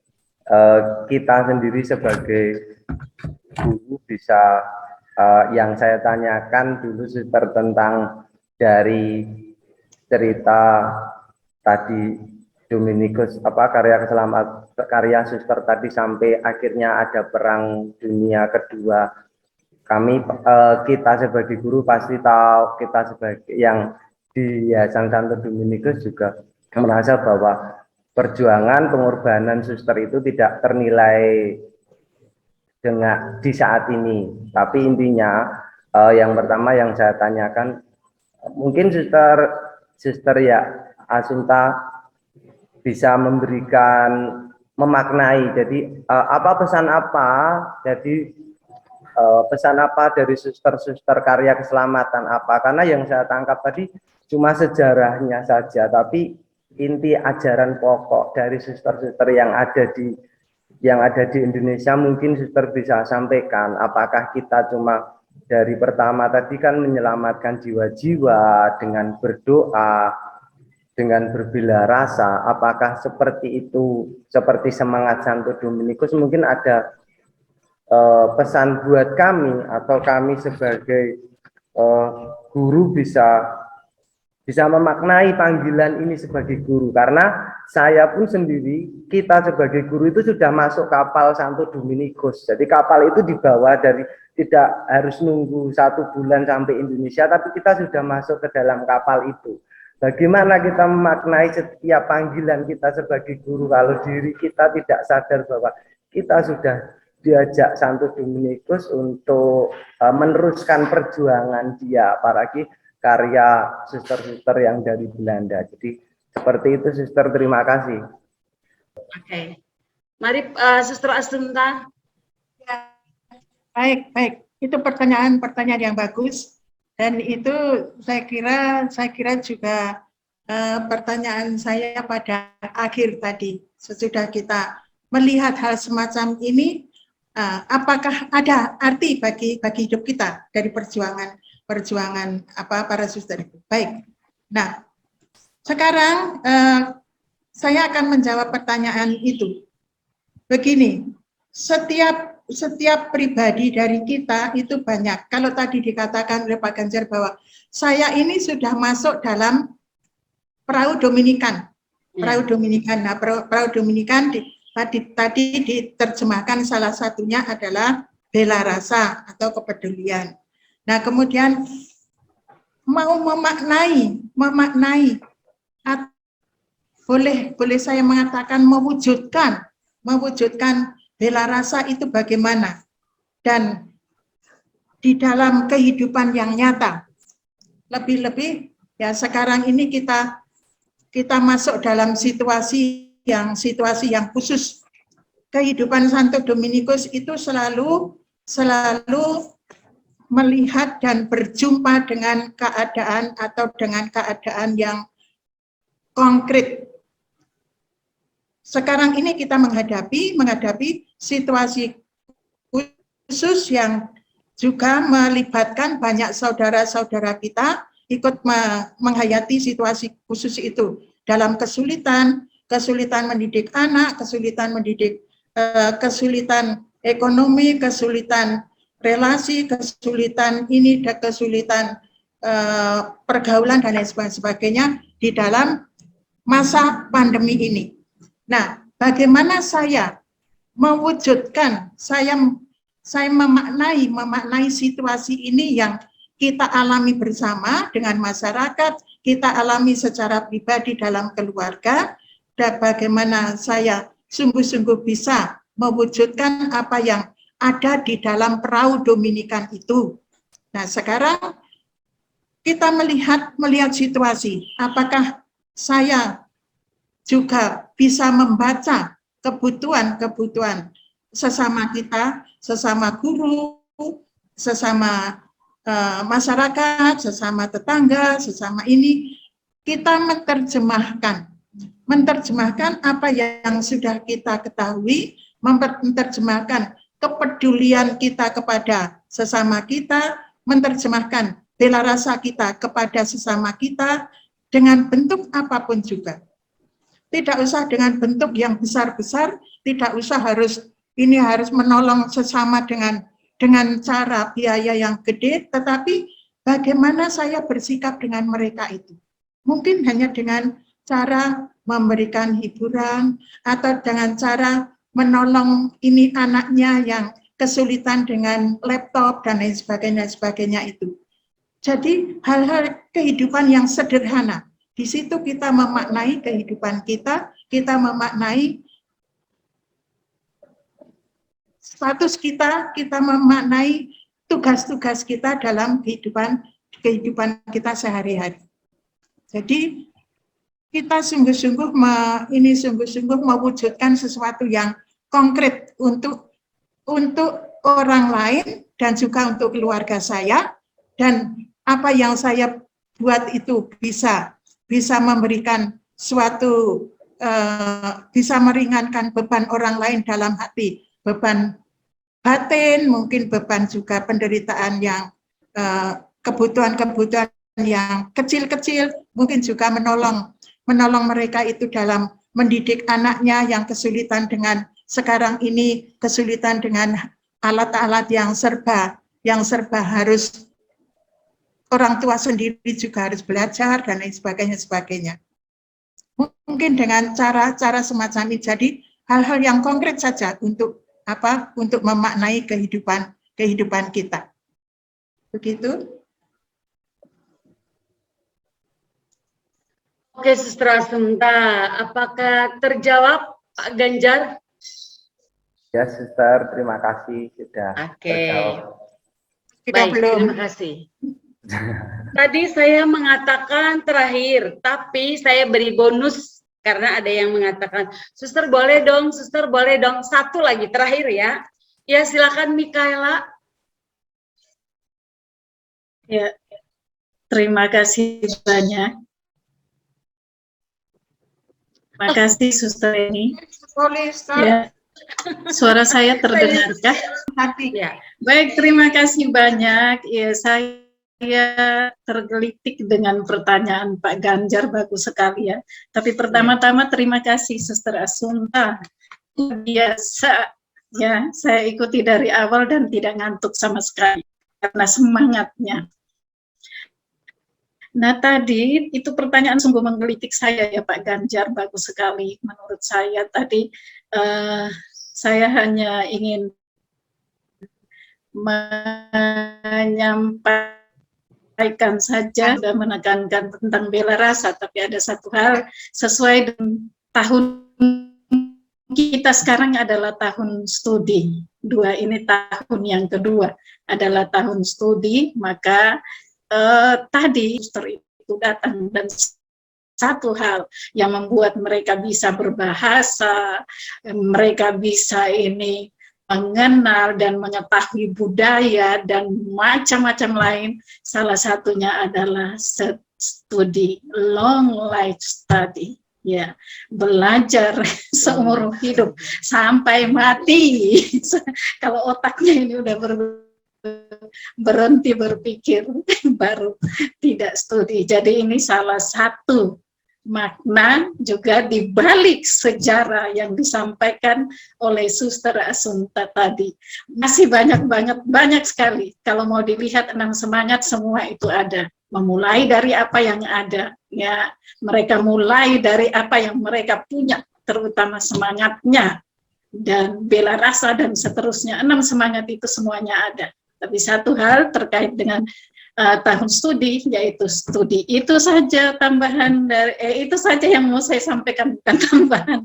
kita sendiri sebagai guru bisa yang saya tanyakan dulu suster tentang dari cerita tadi Dominikus karya suster tadi sampai akhirnya ada perang dunia kedua. Kita sebagai guru pasti tahu, kita sebagai yang di Yayasan Santo Dominikus juga merasa bahwa perjuangan pengorbanan suster itu tidak ternilai dengan di saat ini. Tapi intinya yang pertama yang saya tanyakan, mungkin suster Suster ya Asunta bisa memaknai. Jadi pesan apa dari suster-suster karya keselamatan apa? Karena yang saya tangkap tadi cuma sejarahnya saja, tapi inti ajaran pokok dari suster-suster yang ada di Indonesia mungkin suster bisa sampaikan. Apakah kita cuma dari pertama tadi kan menyelamatkan jiwa-jiwa dengan berdoa, dengan berbela rasa, apakah seperti itu, seperti semangat Santo Dominikus? Mungkin ada pesan buat kami atau kami sebagai guru bisa memaknai panggilan ini sebagai guru, karena saya pun sendiri, kita sebagai guru itu sudah masuk kapal Santo Dominikus. Jadi kapal itu dibawa tidak harus nunggu 1 bulan sampai Indonesia, tapi kita sudah masuk ke dalam kapal itu. Bagaimana kita memaknai setiap panggilan kita sebagai guru kalau diri kita tidak sadar bahwa kita sudah diajak Santo Dominikus untuk meneruskan perjuangan dia, apalagi karya suster-suster yang dari Belanda. Jadi seperti itu, Suster. Terima kasih. Oke. Mari Suster Asunta. Baik. Itu pertanyaan yang bagus, dan itu saya kira juga pertanyaan saya pada akhir tadi, sesudah kita melihat hal semacam ini, apakah ada arti bagi hidup kita dari perjuangan para suster itu. Baik. Nah, sekarang saya akan menjawab pertanyaan itu. Begini, setiap pribadi dari kita itu banyak. Kalau tadi dikatakan oleh Pak Ganjar bahwa saya ini sudah masuk dalam perahu Dominikan. Perahu Dominikan. Nah, perahu Dominikan tadi diterjemahkan salah satunya adalah bela rasa atau kepedulian. Nah, kemudian mau memaknai boleh saya mengatakan mewujudkan bela rasa itu bagaimana, dan di dalam kehidupan yang nyata. Lebih-lebih ya sekarang ini kita masuk dalam situasi yang khusus. Kehidupan Santo Dominikus itu selalu melihat dan berjumpa dengan keadaan yang konkret. Sekarang ini kita menghadapi situasi khusus yang juga melibatkan banyak saudara-saudara kita ikut menghayati situasi khusus itu dalam kesulitan mendidik anak, kesulitan ekonomi, kesulitan relasi, kesulitan pergaulan dan lain sebagainya di dalam masa pandemi ini. Nah, bagaimana saya mewujudkan, saya memaknai situasi ini yang kita alami bersama dengan masyarakat, kita alami secara pribadi dalam keluarga, dan bagaimana saya sungguh-sungguh bisa mewujudkan apa yang ada di dalam perahu Dominikan itu. Nah, sekarang kita melihat situasi, apakah saya juga bisa membaca kebutuhan sesama kita, sesama guru, sesama masyarakat, sesama tetangga, sesama ini, kita menerjemahkan apa yang sudah kita ketahui, menerjemahkan kepedulian kita kepada sesama kita, menerjemahkan bela rasa kita kepada sesama kita dengan bentuk apapun juga. Tidak usah dengan bentuk yang besar-besar, tidak usah harus menolong sesama dengan cara biaya yang gede, tetapi bagaimana saya bersikap dengan mereka itu. Mungkin hanya dengan cara memberikan hiburan atau dengan cara menolong ini anaknya yang kesulitan dengan laptop dan lain sebagainya itu. Jadi hal-hal kehidupan yang sederhana. Di situ kita memaknai kehidupan kita memaknai status kita memaknai tugas-tugas kita dalam kehidupan kita sehari-hari. Jadi kita sungguh-sungguh mewujudkan sesuatu yang konkret untuk orang lain dan juga untuk keluarga saya, dan apa yang saya buat itu bisa memberikan suatu bisa meringankan beban orang lain dalam hati, beban batin, mungkin beban juga penderitaan yang kebutuhan-kebutuhan yang kecil-kecil, mungkin juga menolong mereka itu dalam mendidik anaknya yang kesulitan dengan sekarang ini, kesulitan dengan alat-alat yang serba harus orang tua sendiri juga harus belajar dan lain sebagainya. Mungkin dengan cara-cara semacam ini, jadi hal-hal yang konkret saja untuk memaknai kehidupan kita. Begitu. Oke, Suster Assunta, apakah terjawab Pak Ganjar? Ya, Suster, terima kasih sudah terjawab. Baik, terima kasih. Tadi saya mengatakan terakhir, tapi saya beri bonus karena ada yang mengatakan, Suster boleh dong, satu lagi terakhir ya. Ya, silakan Mikaela. Ya, terima kasih banyak. Terima kasih Suster ini. Ya, suara saya terdengarkah? Ya. Baik, terima kasih banyak. Ya, saya tergelitik dengan pertanyaan Pak Ganjar, bagus sekali ya. Tapi pertama-tama terima kasih Suster Assunta. Biasa ya, saya ikuti dari awal dan tidak ngantuk sama sekali karena semangatnya. Nah tadi itu pertanyaan sungguh menggelitik saya ya Pak Ganjar, bagus sekali menurut saya. Tadi saya hanya ingin menyampaikan saja dan menekankan tentang bela rasa, tapi ada satu hal sesuai dengan tahun kita sekarang adalah tahun studi. Ini tahun yang kedua adalah tahun studi, maka tadi suster itu datang dan satu hal yang membuat mereka bisa berbahasa, mereka bisa ini mengenal dan mengetahui budaya dan macam-macam lain, salah satunya adalah studi, long life study. Ya, belajar seumur hidup sampai mati. Kalau otaknya ini udah berhenti berpikir, baru tidak studi. Jadi ini salah satu makna juga di balik sejarah yang disampaikan oleh Suster Assunta tadi. Masih banyak sekali. Kalau mau dilihat 6 semangat semua itu ada. Memulai dari apa yang ada, ya mereka mulai dari apa yang mereka punya, terutama semangatnya dan bela rasa dan seterusnya. 6 semangat itu semuanya ada. Tapi satu hal terkait dengan tahun studi, yaitu studi. Itu saja tambahan dari itu saja yang mau saya sampaikan, bukan tambahan.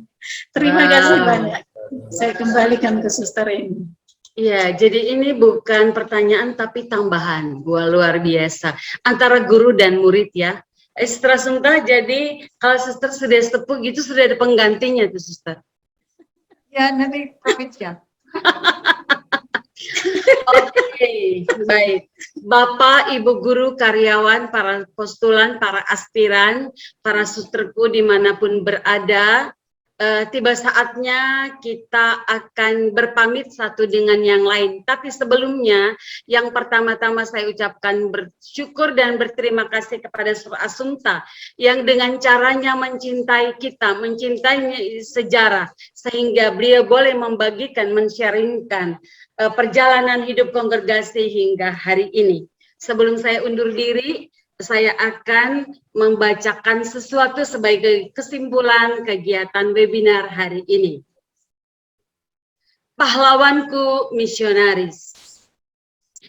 Terima kasih banyak. Saya kembalikan ke Suster ini. Ya, jadi ini bukan pertanyaan tapi tambahan. Luar biasa. Antara guru dan murid ya. Suster Assunta, jadi kalau Suster sudah sepuh gitu sudah ada penggantinya tuh Suster. Ya, nanti pamit ya. Oke, baik. Bapak, Ibu guru, karyawan, para postulan, para aspiran, para susterku dimanapun berada, tiba saatnya kita akan berpamit satu dengan yang lain. Tapi sebelumnya, yang pertama-tama saya ucapkan bersyukur dan berterima kasih kepada Suster Assunta yang dengan caranya mencintai kita, mencintai sejarah, sehingga beliau boleh membagikan, men-sharingkan perjalanan hidup kongregasi hingga hari ini. Sebelum saya undur diri, saya akan membacakan sesuatu sebagai kesimpulan kegiatan webinar hari ini. Pahlawanku misionaris.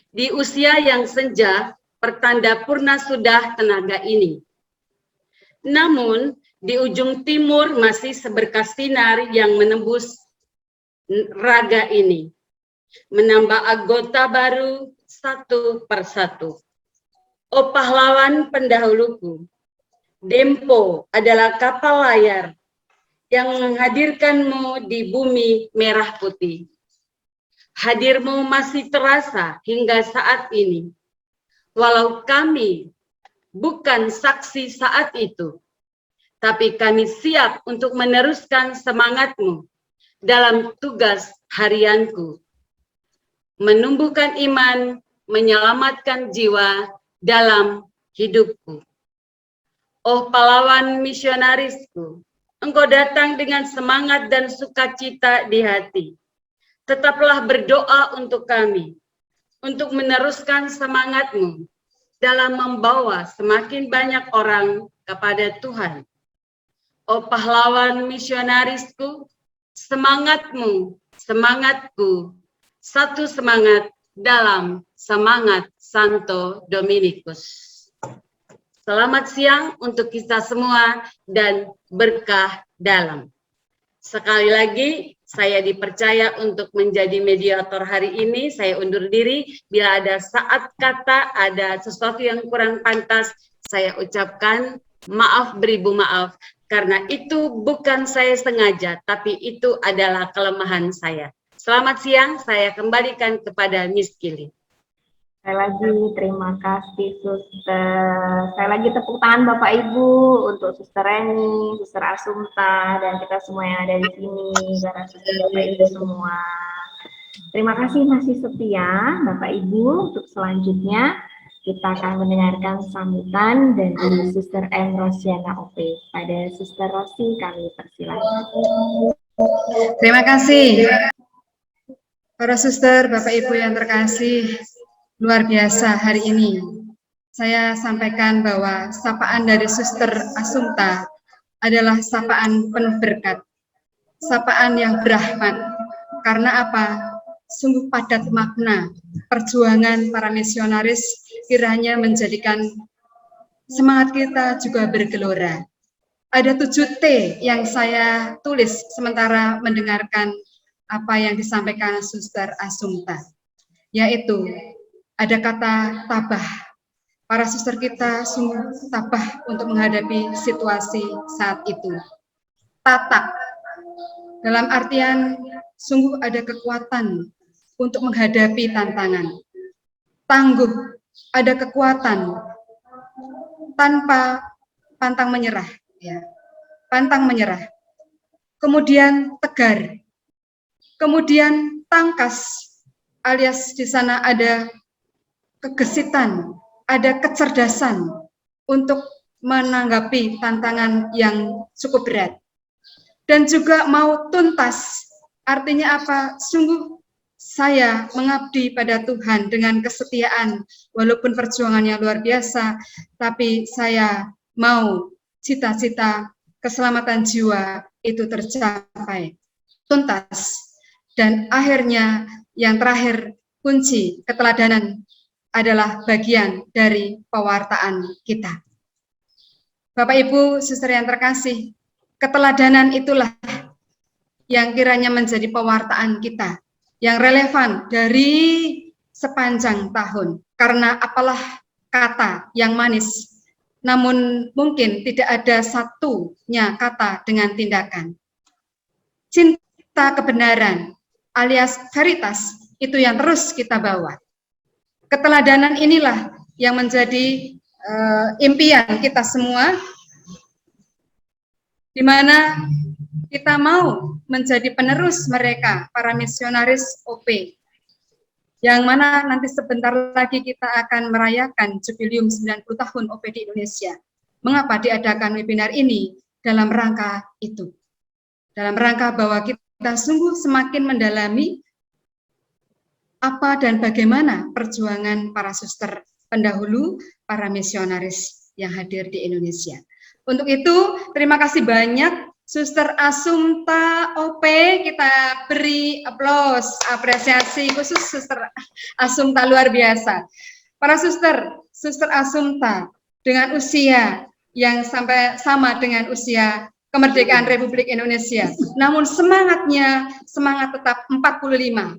Di usia yang senja, pertanda purna sudah tenaga ini. Namun, di ujung timur masih seberkas sinar yang menembus raga ini. Menambah anggota baru satu persatu. Oh pahlawan pendahuluku, Dempo adalah kapal layar yang menghadirkanmu di bumi merah putih. Hadirmu masih terasa hingga saat ini. Walau kami bukan saksi saat itu, tapi kami siap untuk meneruskan semangatmu dalam tugas harianku. Menumbuhkan iman, menyelamatkan jiwa dalam hidupku. Oh pahlawan misionarisku, engkau datang dengan semangat dan sukacita di hati. Tetaplah berdoa untuk kami, untuk meneruskan semangatmu dalam membawa semakin banyak orang kepada Tuhan. Oh pahlawan misionarisku, semangatmu, semangatku, satu semangat dalam semangat Santo Dominikus. Selamat siang untuk kita semua dan berkah dalam. Sekali lagi, saya dipercaya untuk menjadi mediator hari ini. Saya undur diri. Bila ada saat kata, ada sesuatu yang kurang pantas, saya ucapkan maaf beribu maaf. Karena itu bukan saya sengaja, tapi itu adalah kelemahan saya. Selamat siang, saya kembalikan kepada Miss Kili. Sekali lagi terima kasih Suster. Sekali lagi tepuk tangan Bapak Ibu untuk Suster Reni, Suster Asumta, dan kita semua yang ada di sini, para Suster Bapak Ibu semua. Terima kasih masih setia Bapak Ibu. Untuk selanjutnya kita akan mendengarkan sambutan dari Suster M. Rosiana OP. Pada Suster Rosi kami persilakan. Terima kasih para Suster, Bapak Ibu yang terkasih. Luar biasa hari ini saya sampaikan bahwa sapaan dari Suster Asumta adalah sapaan penuh berkat, sapaan yang berahmat. Karena apa? Sungguh padat makna perjuangan para misionaris kiranya menjadikan semangat kita juga bergelora. Ada 7 T yang saya tulis sementara mendengarkan apa yang disampaikan Suster Asumta, yaitu ada kata tabah. Para suster kita sungguh tabah untuk menghadapi situasi saat itu. Tatak, dalam artian sungguh ada kekuatan untuk menghadapi tantangan. Tangguh, ada kekuatan tanpa pantang menyerah. Ya. Pantang menyerah. Kemudian tegar. Kemudian tangkas, alias di sana ada kegesitan, ada kecerdasan untuk menanggapi tantangan yang cukup berat. Dan juga mau tuntas, artinya apa? Sungguh saya mengabdi pada Tuhan dengan kesetiaan, walaupun perjuangannya luar biasa, tapi saya mau cita-cita keselamatan jiwa itu tercapai. Tuntas. Dan akhirnya yang terakhir, kunci keteladanan adalah bagian dari pewartaan kita. Bapak Ibu, Suster yang terkasih, keteladanan itulah yang kiranya menjadi pewartaan kita, yang relevan dari sepanjang tahun. Karena apalah kata yang manis, namun mungkin tidak ada satunya kata dengan tindakan. Cinta kebenaran alias veritas itu yang terus kita bawa. Keteladanan inilah yang menjadi impian kita semua, di mana kita mau menjadi penerus mereka, para misionaris OP, yang mana nanti sebentar lagi kita akan merayakan jubilium 90 tahun OP di Indonesia. Mengapa diadakan webinar ini? Dalam rangka itu. Dalam rangka bahwa kita sungguh semakin mendalami apa dan bagaimana perjuangan para suster pendahulu, para misionaris yang hadir di Indonesia. Untuk itu, terima kasih banyak Suster Asumta OP, kita beri aplaus, apresiasi khusus Suster Asumta luar biasa. Para suster, Suster Asumta dengan usia yang sampai sama dengan usia kemerdekaan Republik Indonesia. Namun semangatnya, semangat tetap 45.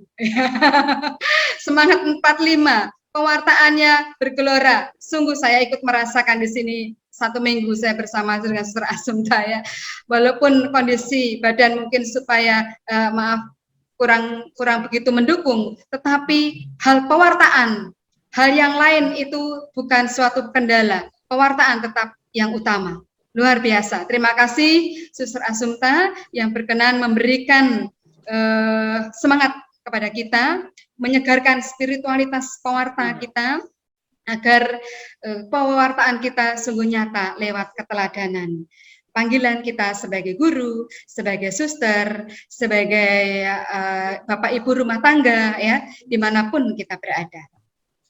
Semangat 45, pewartaannya bergelora. Sungguh saya ikut merasakan di sini 1 minggu saya bersama dengan Suster Assumpta ya. Walaupun kondisi badan mungkin supaya kurang begitu mendukung, tetapi hal pewartaan, hal yang lain itu bukan suatu kendala. Pewartaan tetap yang utama. Luar biasa. Terima kasih Suster Assumpta yang berkenan memberikan semangat kepada kita, menyegarkan spiritualitas pewarta kita, agar pewartaan kita sungguh nyata lewat keteladanan. Panggilan kita sebagai guru, sebagai suster, sebagai bapak ibu rumah tangga, ya, dimanapun kita berada.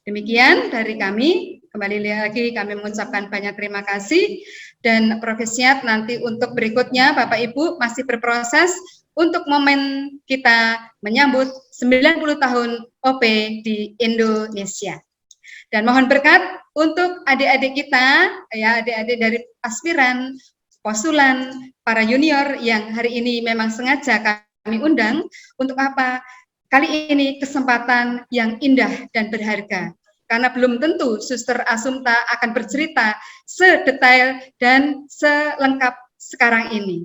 Demikian dari kami. Kembali lagi kami mengucapkan banyak terima kasih, dan Profesiat nanti untuk berikutnya Bapak Ibu masih berproses untuk momen kita menyambut 90 tahun OP di Indonesia. Dan mohon berkat untuk adik-adik kita, ya, adik-adik dari aspiran, postulan, para junior yang hari ini memang sengaja kami undang. Untuk apa? Kali ini kesempatan yang indah dan berharga. Karena belum tentu Suster Assumpta akan bercerita sedetail dan selengkap sekarang ini.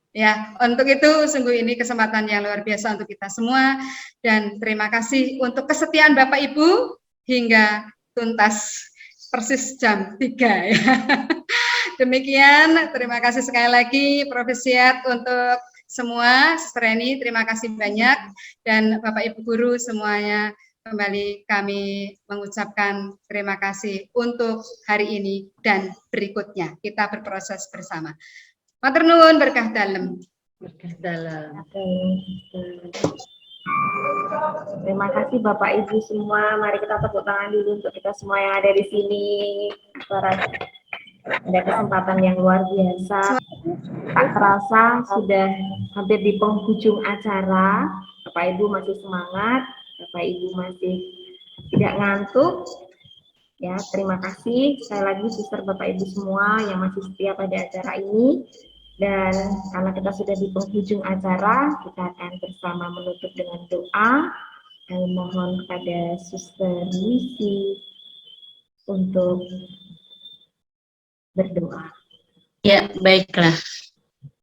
Ya, untuk itu sungguh ini kesempatan yang luar biasa untuk kita semua, dan terima kasih untuk kesetiaan Bapak Ibu hingga tuntas persis jam 3 ya. Demikian, terima kasih sekali lagi Profesiat untuk semua. Suster Reni, terima kasih banyak, dan Bapak Ibu guru semuanya kembali kami mengucapkan terima kasih untuk hari ini dan berikutnya. Kita berproses bersama. Matur nuwun, berkah dalem. Berkah dalem. Terima kasih Bapak Ibu semua. Mari kita tepuk tangan dulu untuk kita semua yang ada di sini. Ada kesempatan yang luar biasa. Tak terasa sudah hampir di penghujung acara. Bapak Ibu masih semangat. Bapak Ibu masih tidak ngantuk. Ya, terima kasih sekali lagi Suster Bapak Ibu semua yang masih setia pada acara ini. Dan karena kita sudah di penghujung acara, kita akan bersama menutup dengan doa. Kami mohon kepada Suster Misi untuk berdoa. Ya, baiklah.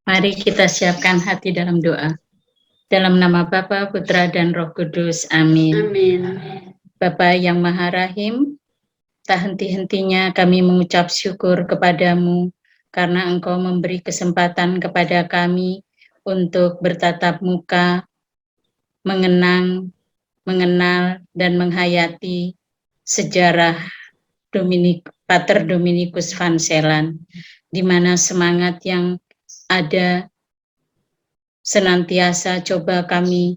Mari kita siapkan hati dalam doa. Dalam nama Bapa, Putra, dan Roh Kudus. Amin. Amin. Bapa yang Maha Rahim, tak henti-hentinya kami mengucap syukur kepadamu karena Engkau memberi kesempatan kepada kami untuk bertatap muka, mengenal, dan menghayati sejarah Pater Dominikus van Celan, di mana semangat yang ada senantiasa coba kami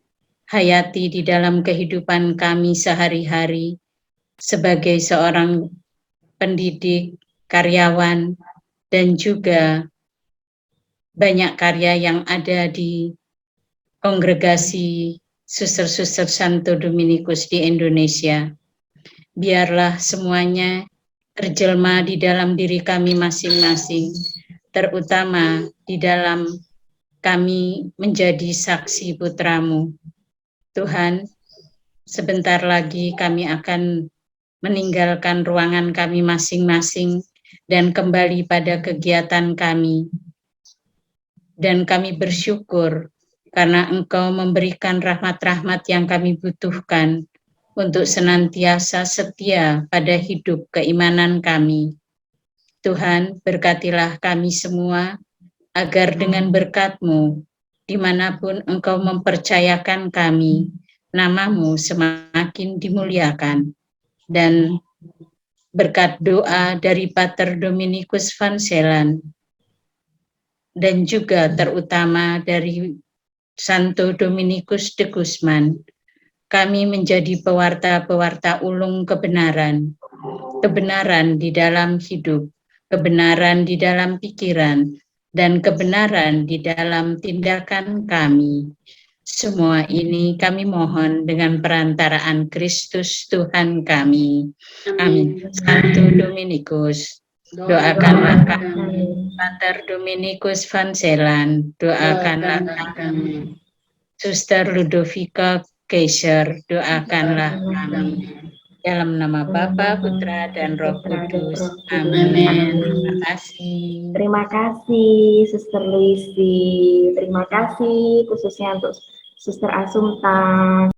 hayati di dalam kehidupan kami sehari-hari sebagai seorang pendidik, karyawan, dan juga banyak karya yang ada di kongregasi Suster-Suster Santo Dominikus di Indonesia. Biarlah semuanya terjelma di dalam diri kami masing-masing, terutama di dalam kami menjadi saksi putramu. Tuhan, sebentar lagi kami akan meninggalkan ruangan kami masing-masing dan kembali pada kegiatan kami. Dan kami bersyukur karena Engkau memberikan rahmat-rahmat yang kami butuhkan untuk senantiasa setia pada hidup keimanan kami. Tuhan, berkatilah kami semua, agar dengan berkat-Mu, dimanapun Engkau mempercayakan kami, nama-Mu semakin dimuliakan. Dan berkat doa dari Pater Dominikus van Celan, dan juga terutama dari Santo Dominikus de Guzman, kami menjadi pewarta-pewarta ulung kebenaran, kebenaran di dalam hidup, kebenaran di dalam pikiran, dan kebenaran di dalam tindakan kami. Semua ini kami mohon dengan perantaraan Kristus Tuhan kami. Amin. Santo Dominikus, doakanlah kami. Pater Dominikus van Celan, doakanlah kami. Suster Ludovica Keiser, doakanlah kami. Dalam nama Bapa, Putra, dan Roh Kudus. Amin. Terima kasih. Terima kasih, Suster Luisi. Terima kasih khususnya untuk Suster Asumta,